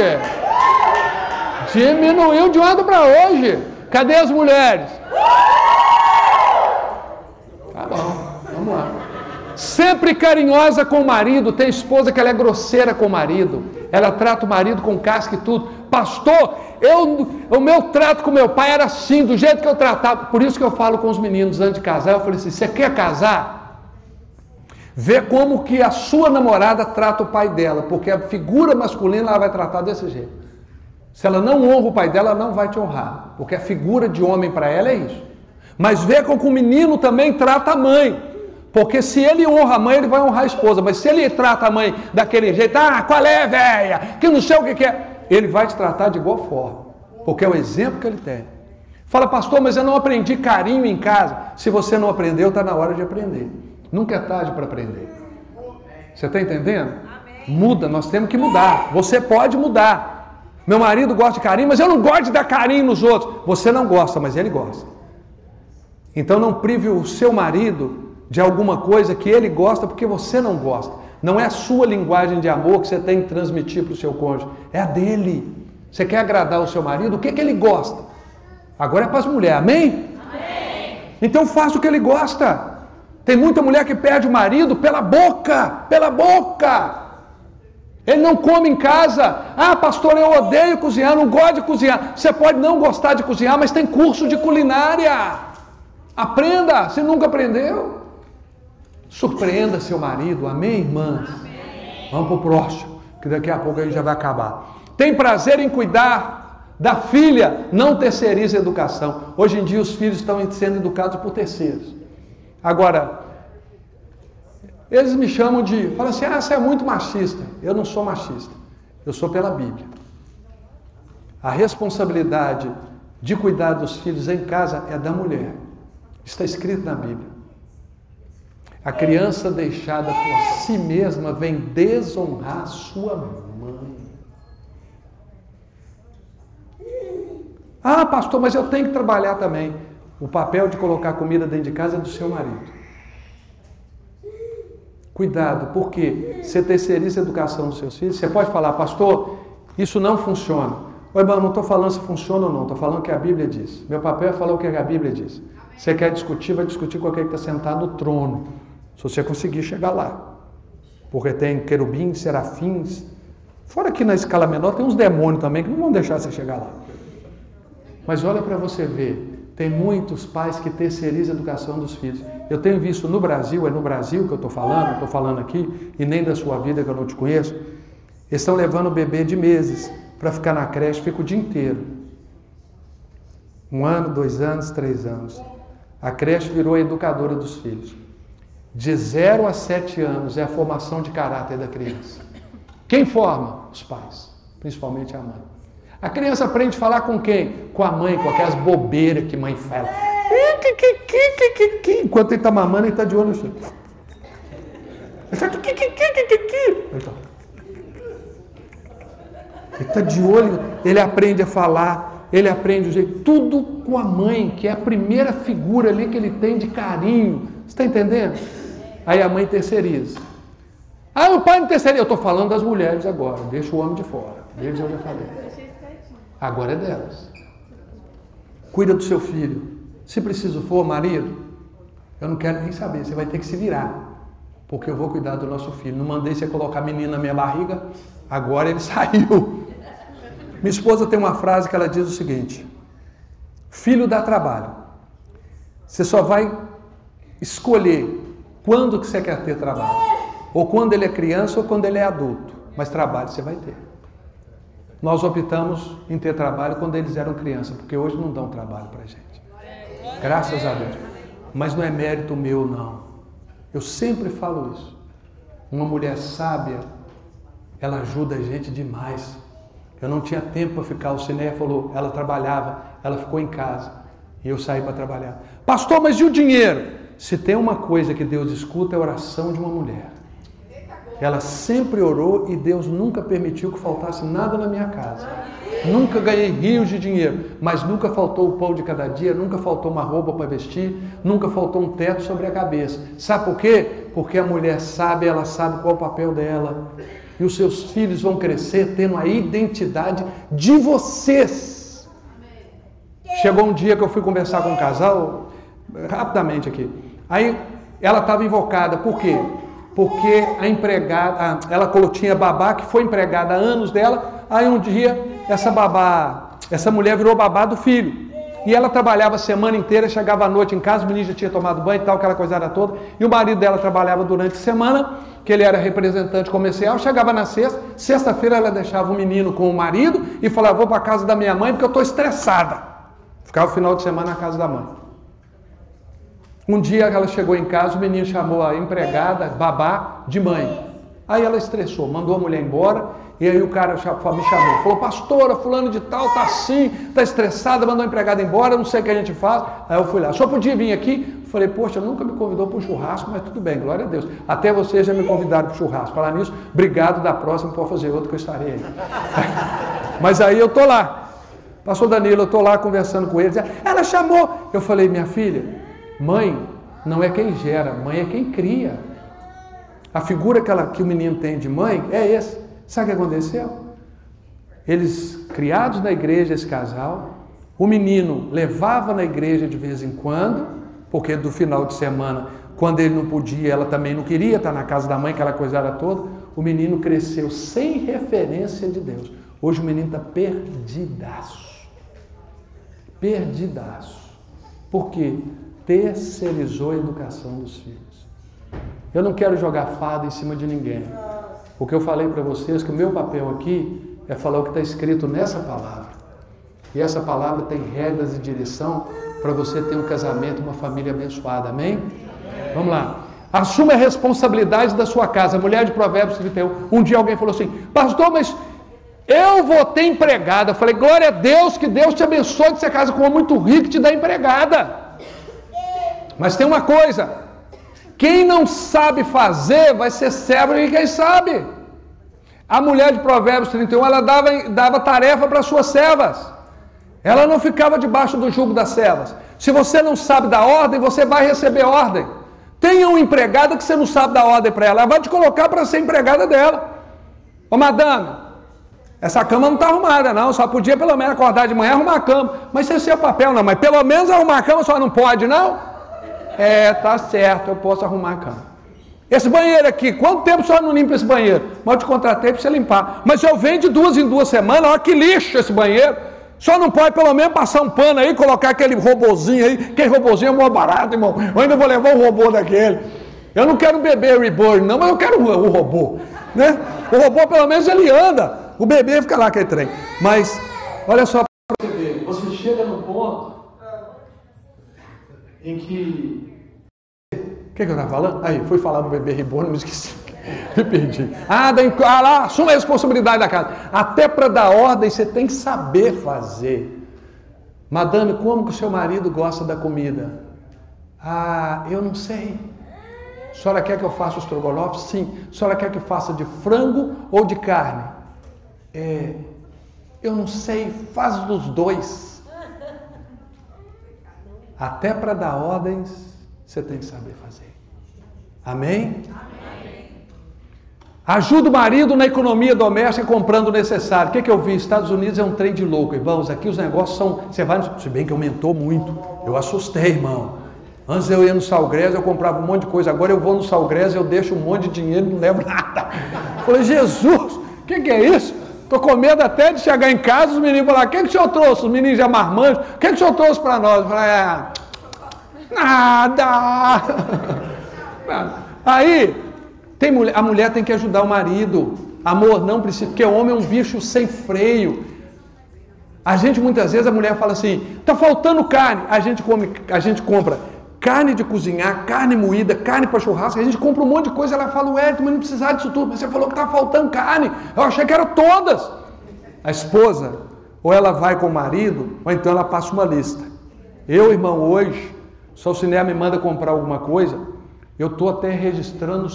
Diminuiu de ontem para hoje. Cadê as mulheres? Tá bom, vamos lá. Sempre carinhosa com o marido. Tem esposa que ela é grosseira com o marido. Ela trata o marido com casca e tudo. Pastor, o meu trato com meu pai era assim, do jeito que eu tratava. Por isso que eu falo com os meninos antes de casar. Eu falei assim: você quer casar? Vê como que a sua namorada trata o pai dela, porque a figura masculina ela vai tratar desse jeito. Se ela não honra o pai dela, ela não vai te honrar, porque a figura de homem para ela é isso. Mas vê como que o menino também trata a mãe, porque se ele honra a mãe, ele vai honrar a esposa, mas se ele trata a mãe daquele jeito: ah, qual é, velha, que não sei o que é, ele vai te tratar de igual forma, porque é o exemplo que ele tem. Fala: pastor, mas eu não aprendi carinho em casa. Se você não aprendeu, está na hora de aprender. Nunca é tarde para aprender. Você está entendendo? Amém. Muda, nós temos que mudar. Você pode mudar. Meu marido gosta de carinho, mas eu não gosto de dar carinho nos outros. Você não gosta, mas ele gosta. Então não prive o seu marido de alguma coisa que ele gosta porque você não gosta. Não é a sua linguagem de amor que você tem que transmitir para o seu cônjuge. É a dele. Você quer agradar o seu marido? O que ele gosta? Agora é para as mulheres. Amém? Amém. Então faça o que ele gosta. Tem muita mulher que perde o marido pela boca, pela boca. Ele não come em casa. Ah, pastor, eu odeio cozinhar, não gosto de cozinhar. Você pode não gostar de cozinhar, mas tem curso de culinária. Aprenda, você nunca aprendeu. Surpreenda seu marido, amém, irmãs? Amém. Vamos para o próximo, que daqui a pouco a gente já vai acabar. Tem prazer em cuidar da filha, não terceiriza a educação. Hoje em dia os filhos estão sendo educados por terceiros. Agora, eles me chamam de, falam assim, você é muito machista. Eu não sou machista, eu sou pela Bíblia. A responsabilidade de cuidar dos filhos em casa é da mulher. Está escrito na Bíblia. A criança deixada por si mesma vem desonrar sua mãe. Ah, pastor, mas eu tenho que trabalhar também. O papel de colocar comida dentro de casa é do seu marido. Cuidado, porque você terceiriza a educação dos seus filhos. Você pode falar, pastor, isso não funciona. Ô, irmão, não estou falando se funciona ou não, estou falando o que a Bíblia diz. Meu papel é falar o que a Bíblia diz. Você quer discutir, vai discutir com aquele que está sentado no trono. Se você conseguir chegar lá. Porque tem querubins, serafins. Fora que na escala menor tem uns demônios também que não vão deixar você chegar lá. Mas olha para você ver. Tem muitos pais que terceirizam a educação dos filhos. Eu tenho visto no Brasil, é no Brasil que eu estou falando aqui, e nem da sua vida que eu não te conheço. Eles estão levando o bebê de meses para ficar na creche, fica o dia inteiro. 1 ano, 2 anos, 3 anos. A creche virou a educadora dos filhos. De 0 a 7 anos é a formação de caráter da criança. Quem forma? Os pais, principalmente a mãe. A criança aprende a falar com quem? Com a mãe, com aquelas bobeiras que mãe fala. Enquanto ele está mamando, ele está de olho no chão. Ele está de olho, ele aprende a falar, ele aprende o jeito, tudo com a mãe, que é a primeira figura ali que ele tem de carinho. Você está entendendo? Aí a mãe terceiriza. Ah, o pai não terceiriza. Eu estou falando das mulheres agora, deixa o homem de fora. Deles eu já falei. Agora é delas. Cuida do seu filho. Se preciso for, marido, eu não quero nem saber, você vai ter que se virar. Porque eu vou cuidar do nosso filho. Não mandei você colocar menino na minha barriga, agora ele saiu. Minha esposa tem uma frase que ela diz o seguinte: filho dá trabalho. Você só vai escolher quando que você quer ter trabalho. Ou quando ele é criança ou quando ele é adulto. Mas trabalho você vai ter. Nós optamos em ter trabalho quando eles eram crianças, porque hoje não dão trabalho para a gente. Graças a Deus. Mas não é mérito meu, não. Eu sempre falo isso. Uma mulher sábia, ela ajuda a gente demais. Eu não tinha tempo para ficar. O Ciné falou, ela trabalhava, ela ficou em casa. E eu saí para trabalhar. Pastor, mas e o dinheiro? Se tem uma coisa que Deus escuta, é a oração de uma mulher. Ela sempre orou e Deus nunca permitiu que faltasse nada na minha casa. Nunca ganhei rios de dinheiro, mas nunca faltou o pão de cada dia, nunca faltou uma roupa para vestir, nunca faltou um teto sobre a cabeça. Sabe por quê? Porque a mulher sabe, ela sabe qual é o papel dela. E os seus filhos vão crescer tendo a identidade de vocês. Chegou um dia que eu fui conversar com um casal, rapidamente aqui. Aí ela estava invocada, por quê? Porque a empregada, ela tinha babá que foi empregada há anos dela, aí um dia essa mulher virou babá do filho. E ela trabalhava a semana inteira, chegava à noite em casa, o menino já tinha tomado banho e tal, aquela coisada toda, e o marido dela trabalhava durante a semana, que ele era representante comercial, chegava na sexta-feira ela deixava o menino com o marido e falava, vou para a casa da minha mãe porque eu estou estressada. Ficava o final de semana na casa da mãe. Um dia ela chegou em casa, o menino chamou a empregada, babá, de mãe. Aí ela estressou, mandou a mulher embora, e aí o cara me chamou, falou, pastora, fulano de tal, tá assim, tá estressada, mandou a empregada embora, não sei o que a gente faz. Aí eu fui lá, só podia vir aqui? Falei, poxa, nunca me convidou para um churrasco, mas tudo bem, glória a Deus. Até vocês já me convidaram para o churrasco. Falar nisso, obrigado, da próxima pode fazer outro que eu estarei aí. Mas aí eu tô lá, pastor Danilo, eu tô lá conversando com ele, ela chamou, eu falei, minha filha, mãe não é quem gera, mãe é quem cria. A figura que o menino tem de mãe é esse. Sabe o que aconteceu? Eles, criados na igreja, esse casal, o menino levava na igreja de vez em quando, porque do final de semana Quando ele não podia, ela também não queria estar na casa da mãe, aquela coisa era toda. O menino cresceu sem referência de Deus. Hoje o menino está perdidaço. Perdidaço. Por quê? Terceirizou a educação dos filhos. Eu não quero jogar fada em cima de ninguém. O que eu falei para vocês, que o meu papel aqui é falar o que está escrito nessa palavra. E essa palavra tem regras e direção para você ter um casamento, uma família abençoada. Amém? Vamos lá. Assuma a responsabilidade da sua casa. Mulher de Provérbios 31. Um dia alguém falou assim: pastor, mas eu vou ter empregada. Eu falei: glória a Deus, que Deus te abençoe, que você casa com um homem muito rico e te dá empregada. Mas tem uma coisa: quem não sabe fazer vai ser servo de quem sabe. A mulher de Provérbios 31, ela dava tarefa para suas servas. Ela não ficava debaixo do jugo das servas. Se você não sabe da ordem, você vai receber ordem. Tenha uma empregada que você não sabe dar ordem para ela. Ela vai te colocar para ser empregada dela. Ô madame, essa cama não está arrumada não. Só podia pelo menos acordar de manhã e arrumar a cama. Mas esse é o papel não. Mas pelo menos arrumar a cama só não pode não? Tá certo, eu posso arrumar a cama. Esse banheiro aqui, quanto tempo só não limpa esse banheiro? Mas eu te contratei para você limpar. Mas eu venho de 2 em 2 semanas, olha que lixo esse banheiro. Só não pode pelo menos passar um pano aí, colocar aquele robozinho aí. Aquele robozinho é mó barato, irmão. Eu ainda vou levar um robô daquele. Eu não quero um bebê reborn, não, mas eu quero um robô. Né? O robô, pelo menos, ele anda. O bebê fica lá aquele trem. Mas, olha só para você ver. Você chega no ponto em que... O que eu estava falando? Aí, fui falar do bebê reborn, me esqueci. Me perdi. Lá, assuma a responsabilidade da casa. Até para dar ordem, você tem que saber fazer. Madame, como que o seu marido gosta da comida? Eu não sei. A senhora quer que eu faça o estrogonofe? Sim. A senhora quer que eu faça de frango ou de carne? Eu não sei. Faz dos dois. Até para dar ordens, você tem que saber fazer. Amém? Ajuda o marido na economia doméstica comprando o necessário. O que eu vi? Estados Unidos é um trem de louco, irmãos. Aqui os negócios são... Você vai... Se bem que aumentou muito. Eu assustei, irmão. Antes eu ia no Salgres, eu comprava um monte de coisa. Agora eu vou no Salgres, eu deixo um monte de dinheiro e não levo nada. Falei: Jesus, o que é isso? Estou com medo até de chegar em casa, os meninos falaram: o que o senhor trouxe? Os meninos já marmanjos. O que o senhor trouxe para nós? Eu falei: nada. Aí... a mulher tem que ajudar o marido. Amor, não precisa, porque o homem é um bicho sem freio. A gente muitas vezes, a mulher fala assim: tá faltando carne. A gente compra carne de cozinhar, carne moída, carne para churrasco. A gente compra um monte de coisa. Ela fala: mas não precisava disso tudo. Mas você falou que tá faltando carne. Eu achei que eram todas. A esposa, ou ela vai com o marido, ou então ela passa uma lista. Eu, irmão, hoje, se o cinema me manda comprar alguma coisa, eu estou até registrando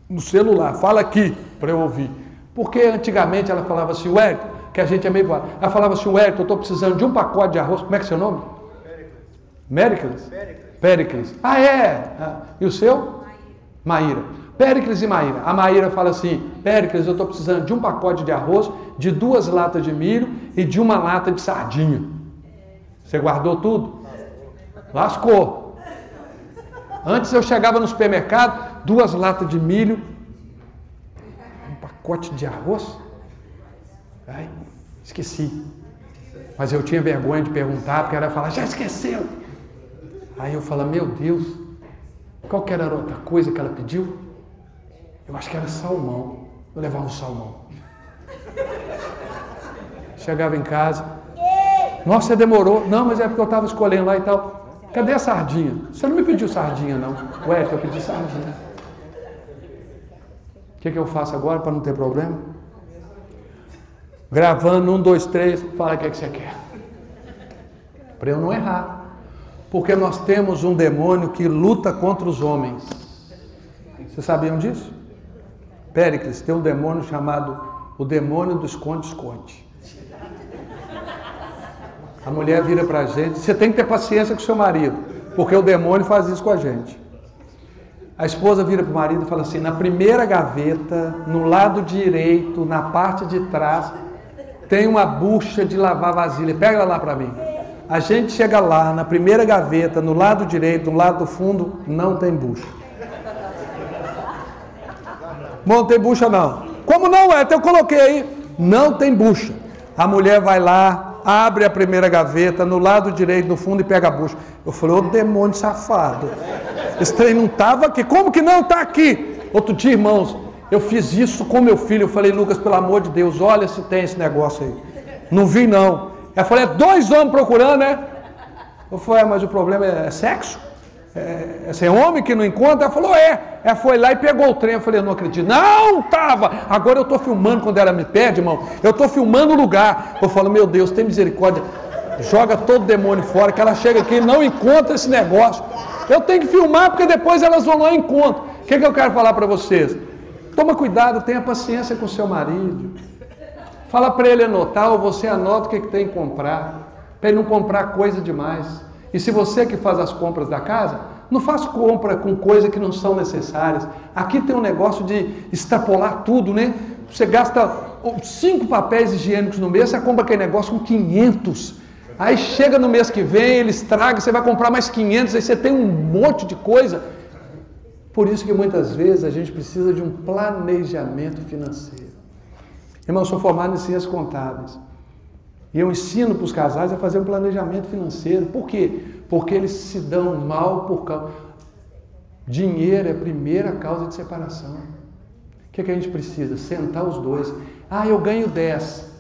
no celular. Fala aqui para eu ouvir. Porque antigamente ela falava assim: Wellington, que a gente é meio... Ela falava assim: Wellington, eu estou precisando de um pacote de arroz. Como é que é seu nome? Péricles. Péricles. E o seu? Maíra. Péricles e Maíra. A Maíra fala assim: Péricles, eu estou precisando de um pacote de arroz, de 2 latas de milho e de 1 lata de sardinha. Você guardou tudo? Lascou. Antes eu chegava no supermercado, 2 latas de milho, um pacote de arroz. Esqueci. Mas eu tinha vergonha de perguntar, porque ela ia falar: já esqueceu. Aí eu falo: meu Deus, qual que era a outra coisa que ela pediu? Eu acho que era salmão. Eu levava um salmão. Chegava em casa: nossa, você demorou. Não, mas é porque eu estava escolhendo lá e tal. Cadê a sardinha? Você não me pediu sardinha, não. Eu pedi sardinha. O que eu faço agora para não ter problema? Gravando, 1, 2, 3, fala o que você quer. Para eu não errar. Porque nós temos um demônio que luta contra os homens. Vocês sabiam disso? Péricles, tem um demônio chamado o demônio do esconde-esconde. A mulher vira para a gente: você tem que ter paciência com o seu marido, porque o demônio faz isso com a gente. A esposa vira para o marido e fala assim: na primeira gaveta, no lado direito, na parte de trás, tem uma bucha de lavar vasilha. Pega ela lá para mim. A gente chega lá, na primeira gaveta, no lado direito, no lado do fundo, não tem bucha. Não tem bucha não. Como não é? Então eu coloquei aí, não tem bucha. A mulher vai lá, abre a primeira gaveta, no lado direito, no fundo, e pega a bucha. Eu falei, ô demônio safado. Esse trem não estava aqui. Como que não está aqui? Outro dia, irmãos, eu fiz isso com meu filho. Eu falei, Lucas, pelo amor de Deus, olha se tem esse negócio aí. Não vi não. Eu falei, 2 homens procurando, né? Eu falei, mas o problema é sexo? É homem que não encontra? Ela falou, Ela foi lá e pegou o trem. Eu falei, eu não acredito. Não, estava. Agora eu estou filmando quando ela me pede, irmão. Eu estou filmando o lugar. Eu falo, meu Deus, tem misericórdia. Joga todo demônio fora, que ela chega aqui e não encontra esse negócio. Eu tenho que filmar, porque depois elas vão lá e encontram. O que eu quero falar para vocês? Toma cuidado, tenha paciência com o seu marido. Fala para ele anotar, ou você anota o que tem que comprar, para ele não comprar coisa demais. E se você que faz as compras da casa, não faz compra com coisas que não são necessárias. Aqui tem um negócio de extrapolar tudo, né? Você gasta 5 papéis higiênicos no mês, você compra aquele negócio com 500. Aí chega no mês que vem, ele estraga, você vai comprar mais 500, aí você tem um monte de coisa. Por isso que muitas vezes a gente precisa de um planejamento financeiro. Irmão, eu sou formado em ciências contábeis. E eu ensino para os casais a fazer um planejamento financeiro. Por quê? Porque eles se dão mal por causa... Dinheiro é a primeira causa de separação. O que a gente precisa? Sentar os dois. Eu ganho 10.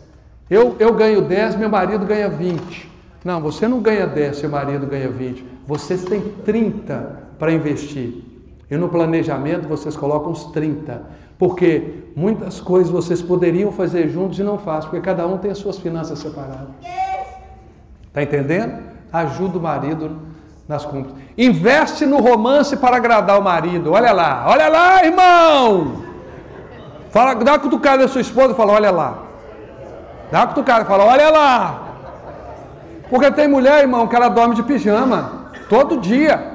Eu ganho 10, meu marido ganha 20. Não, você não ganha 10, seu marido ganha 20. Vocês têm 30 para investir. E no planejamento vocês colocam os 30. Porque muitas coisas vocês poderiam fazer juntos e não fazem, porque cada um tem as suas finanças separadas. Está entendendo? Ajuda o marido nas compras. Investe no romance para agradar o marido. Olha lá, irmão! Fala, dá uma cutucada na sua esposa e fala, olha lá. Dá uma cutucada e fala, olha lá. Porque tem mulher, irmão, que ela dorme de pijama, todo dia.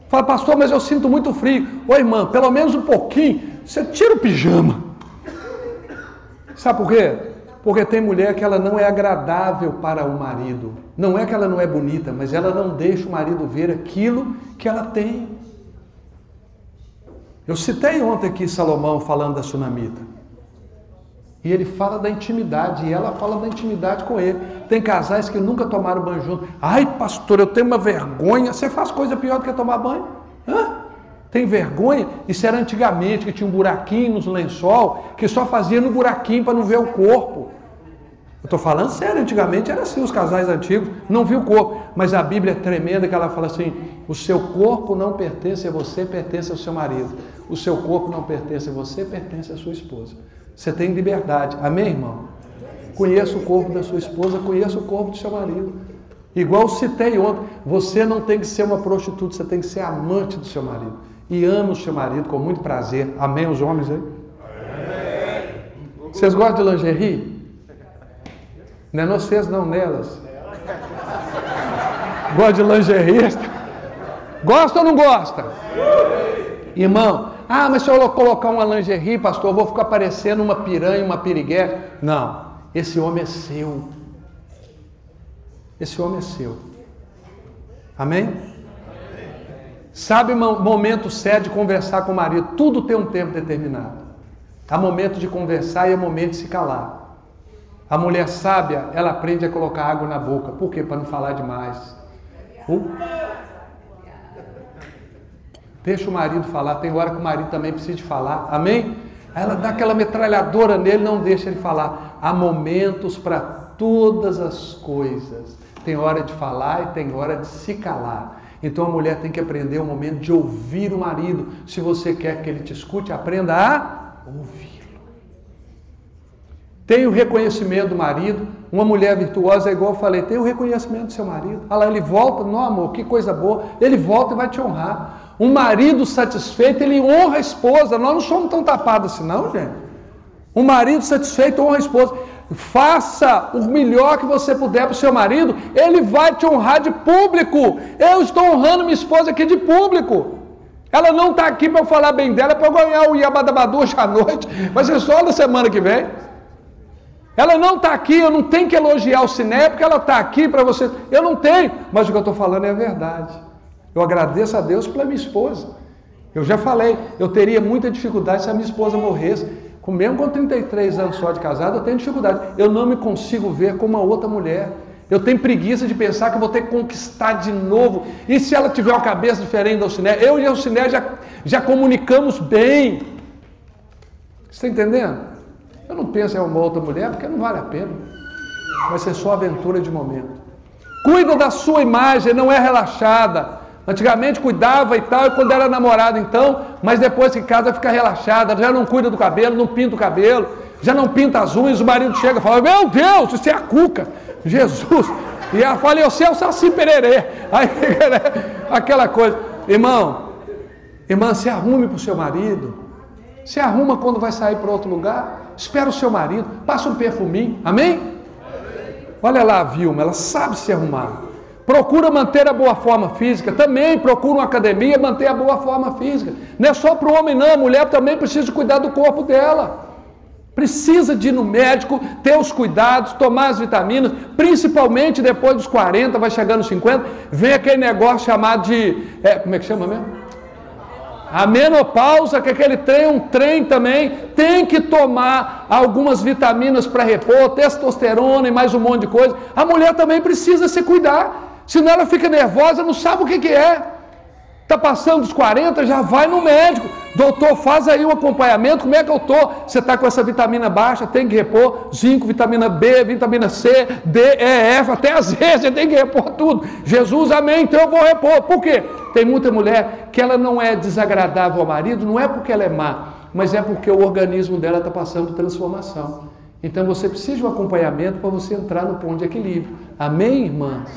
Fala, pastor, mas eu sinto muito frio. Ô irmã, pelo menos um pouquinho, você tira o pijama. Sabe por quê? Porque tem mulher que ela não é agradável para o marido. Não é que ela não é bonita, mas ela não deixa o marido ver aquilo que ela tem. Eu citei ontem aqui Salomão falando da sunamita. E ele fala da intimidade, e ela fala da intimidade com ele. Tem casais que nunca tomaram banho junto. Ai, pastor, eu tenho uma vergonha. Você faz coisa pior do que tomar banho? Tem vergonha? Isso era antigamente, que tinha um buraquinho nos lençol, que só fazia no buraquinho para não ver o corpo. Eu estou falando sério, antigamente era assim, os casais antigos não viam o corpo. Mas a Bíblia é tremenda, que ela fala assim, o seu corpo não pertence a você, pertence ao seu marido. O seu corpo não pertence a você, pertence à sua esposa. Você tem liberdade. Amém, irmão? Conheça o corpo da sua esposa, conheça o corpo do seu marido. Igual eu citei ontem, você não tem que ser uma prostituta, você tem que ser amante do seu marido. E ama o seu marido com muito prazer. Amém, os homens aí? Amém. Vocês gostam de lingerie? Não é vocês, não, nelas. Gosta de lingerie? Gosta ou não gosta? Irmão, mas se eu colocar uma lingerie, pastor, eu vou ficar parecendo uma piranha, uma piriguete. Não, esse homem é seu. Esse homem é seu. Amém? Sabe o momento certo de conversar com o marido? Tudo tem um tempo determinado. Há momento de conversar e há momento de se calar. A mulher sábia, ela aprende a colocar água na boca. Por quê? Para não falar demais. Deixa o marido falar. Tem hora que o marido também precisa de falar. Amém? Aí ela dá aquela metralhadora nele, não deixa ele falar. Há momentos para todas as coisas. Tem hora de falar e tem hora de se calar. Então a mulher tem que aprender o momento de ouvir o marido. Se você quer que ele te escute, aprenda a ouvi-lo. Tem o reconhecimento do marido. Uma mulher virtuosa é igual eu falei, tem o reconhecimento do seu marido. Olha lá, ele volta, não amor, que coisa boa. Ele volta e vai te honrar. Um marido satisfeito, ele honra a esposa. Nós não somos tão tapados assim não, gente. Um marido satisfeito honra a esposa. Faça o melhor que você puder para o seu marido, ele vai te honrar de público. Eu estou honrando minha esposa aqui de público. Ela não está aqui para eu falar bem dela, para eu ganhar o Iabadabadu hoje à noite. Vai ser só na semana que vem. Ela não está aqui, eu não tenho que elogiar o Ciné, porque ela está aqui para vocês. Eu não tenho, mas o que eu estou falando é a verdade. Eu agradeço a Deus pela minha esposa. Eu já falei, eu teria muita dificuldade se a minha esposa morresse. Mesmo com 33 anos só de casado, eu tenho dificuldade. Eu não me consigo ver como uma outra mulher. Eu tenho preguiça de pensar que eu vou ter que conquistar de novo. E se ela tiver uma cabeça diferente da Ciné? Eu e a Ciné já comunicamos bem. Você está entendendo? Eu não penso em uma outra mulher porque não vale a pena. Vai ser só aventura de momento. Cuida da sua imagem, não é relaxada. Antigamente cuidava e tal, e quando era namorada então, mas depois que casa fica relaxada, já não cuida do cabelo, não pinta o cabelo, já não pinta as unhas, o marido chega e fala, meu Deus, isso é a Cuca, Jesus. E ela fala, eu sei o Saci Pererê. Aí aquela coisa. Irmã, se arrume para o seu marido, se arruma quando vai sair para outro lugar, espera o seu marido, passa um perfuminho, amém? Olha lá a Vilma, ela sabe se arrumar. Procura manter a boa forma física, também procura uma academia manter a boa forma física. Não é só para o homem não, a mulher também precisa cuidar do corpo dela. Precisa de ir no médico, ter os cuidados, tomar as vitaminas, principalmente depois dos 40, vai chegando nos 50, vem aquele negócio chamado de, como é que chama mesmo? A menopausa, que aquele trem é um trem também, tem que tomar algumas vitaminas para repor, testosterona e mais um monte de coisa. A mulher também precisa se cuidar. Senão ela fica nervosa, não sabe o que é. Está passando dos 40, já vai no médico. Doutor, faz aí um acompanhamento, como é que eu estou? Você está com essa vitamina baixa, tem que repor zinco, vitamina B, vitamina C, D, E, F, até às vezes você tem que repor tudo. Jesus, amém, então eu vou repor. Por quê? Tem muita mulher que ela não é desagradável ao marido, não é porque ela é má, mas é porque o organismo dela está passando por transformação. Então você precisa de um acompanhamento para você entrar no ponto de equilíbrio. Amém, irmãs?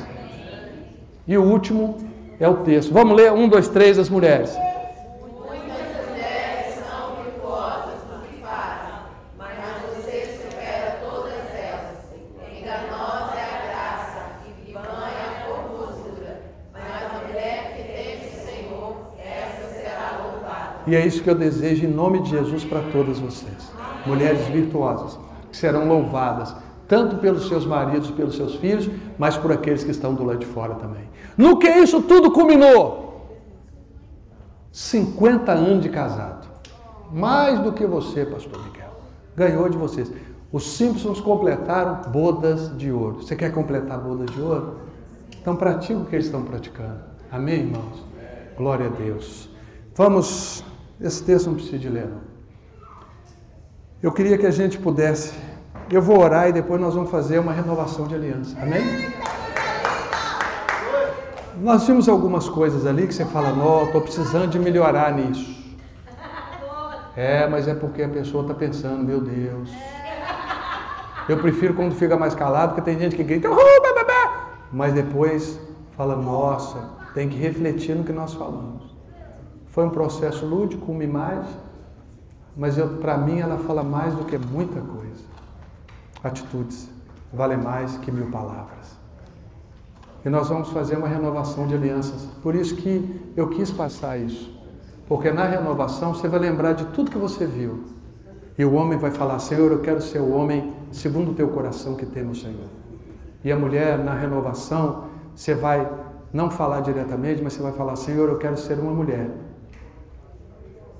E o último é o texto. Vamos ler? 1, 2, 3, as mulheres. Muitas mulheres são virtuosas no que fazem, mas você supera todas elas. Enganosa é a graça e vã é a formosura, mas a mulher que teme o Senhor, essa será louvada. E é isso que eu desejo em nome de Jesus para todas vocês. Mulheres virtuosas, que serão louvadas, tanto pelos seus maridos, pelos seus filhos, mas por aqueles que estão do lado de fora também. No que isso tudo culminou? 50 anos de casado. Mais do que você, pastor Miguel. Ganhou de vocês. Os Simpsons completaram bodas de ouro. Você quer completar bodas de ouro? Então pratique o que eles estão praticando. Amém, irmãos? Glória a Deus. Vamos, esse texto não precisa de ler, não. Eu queria que a gente pudesse, eu vou orar e depois nós vamos fazer uma renovação de aliança. Amém? Nós vimos algumas coisas ali que você fala, não, estou precisando de melhorar nisso. Mas é porque a pessoa está pensando, meu Deus. Eu prefiro quando fica mais calado, porque tem gente que grita, mas depois fala, nossa, tem que refletir no que nós falamos. Foi um processo lúdico, uma imagem, mas para mim ela fala mais do que muita coisa. Atitudes valem mais que 1000 palavras. E nós vamos fazer uma renovação de alianças. Por isso que eu quis passar isso. Porque na renovação você vai lembrar de tudo que você viu. E o homem vai falar, Senhor, eu quero ser o homem segundo o teu coração que teme o Senhor. E a mulher, na renovação, você vai não falar diretamente, mas você vai falar, Senhor, eu quero ser uma mulher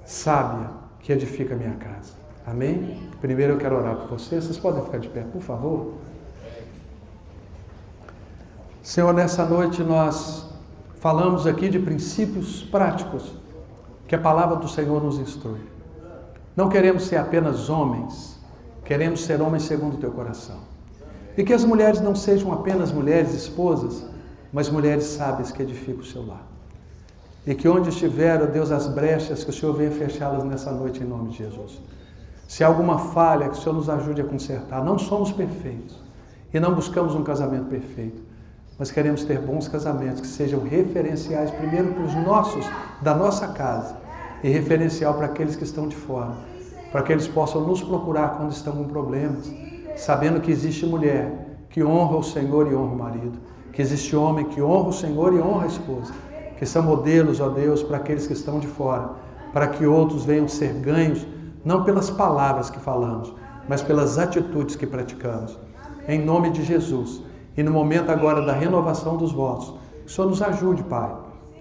sábia que edifica a minha casa. Amém? Primeiro eu quero orar por vocês. Vocês podem ficar de pé, por favor? Senhor, nessa noite nós falamos aqui de princípios práticos que a palavra do Senhor nos instrui. Não queremos ser apenas homens, queremos ser homens segundo o teu coração. E que as mulheres não sejam apenas mulheres esposas, mas mulheres sábias que edificam o seu lar. E que onde estiver, ó Deus, as brechas, que o Senhor venha fechá-las nessa noite em nome de Jesus. Se há alguma falha, que o Senhor nos ajude a consertar. Não somos perfeitos e não buscamos um casamento perfeito. Mas queremos ter bons casamentos que sejam referenciais primeiro para os nossos, da nossa casa, e referencial para aqueles que estão de fora, para que eles possam nos procurar quando estão com problemas, sabendo que existe mulher que honra o Senhor e honra o marido, que existe homem que honra o Senhor e honra a esposa, que são modelos, ó Deus, para aqueles que estão de fora, para que outros venham ser ganhos, não pelas palavras que falamos, mas pelas atitudes que praticamos. Em nome de Jesus. E no momento agora da renovação dos votos, que o Senhor nos ajude, Pai,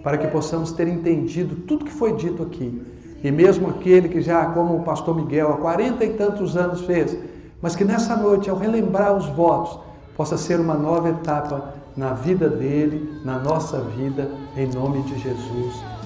para que possamos ter entendido tudo que foi dito aqui. E mesmo aquele que já, como o pastor Miguel, há 40 e tantos anos fez, mas que nessa noite, ao relembrar os votos, possa ser uma nova etapa na vida dele, na nossa vida, em nome de Jesus.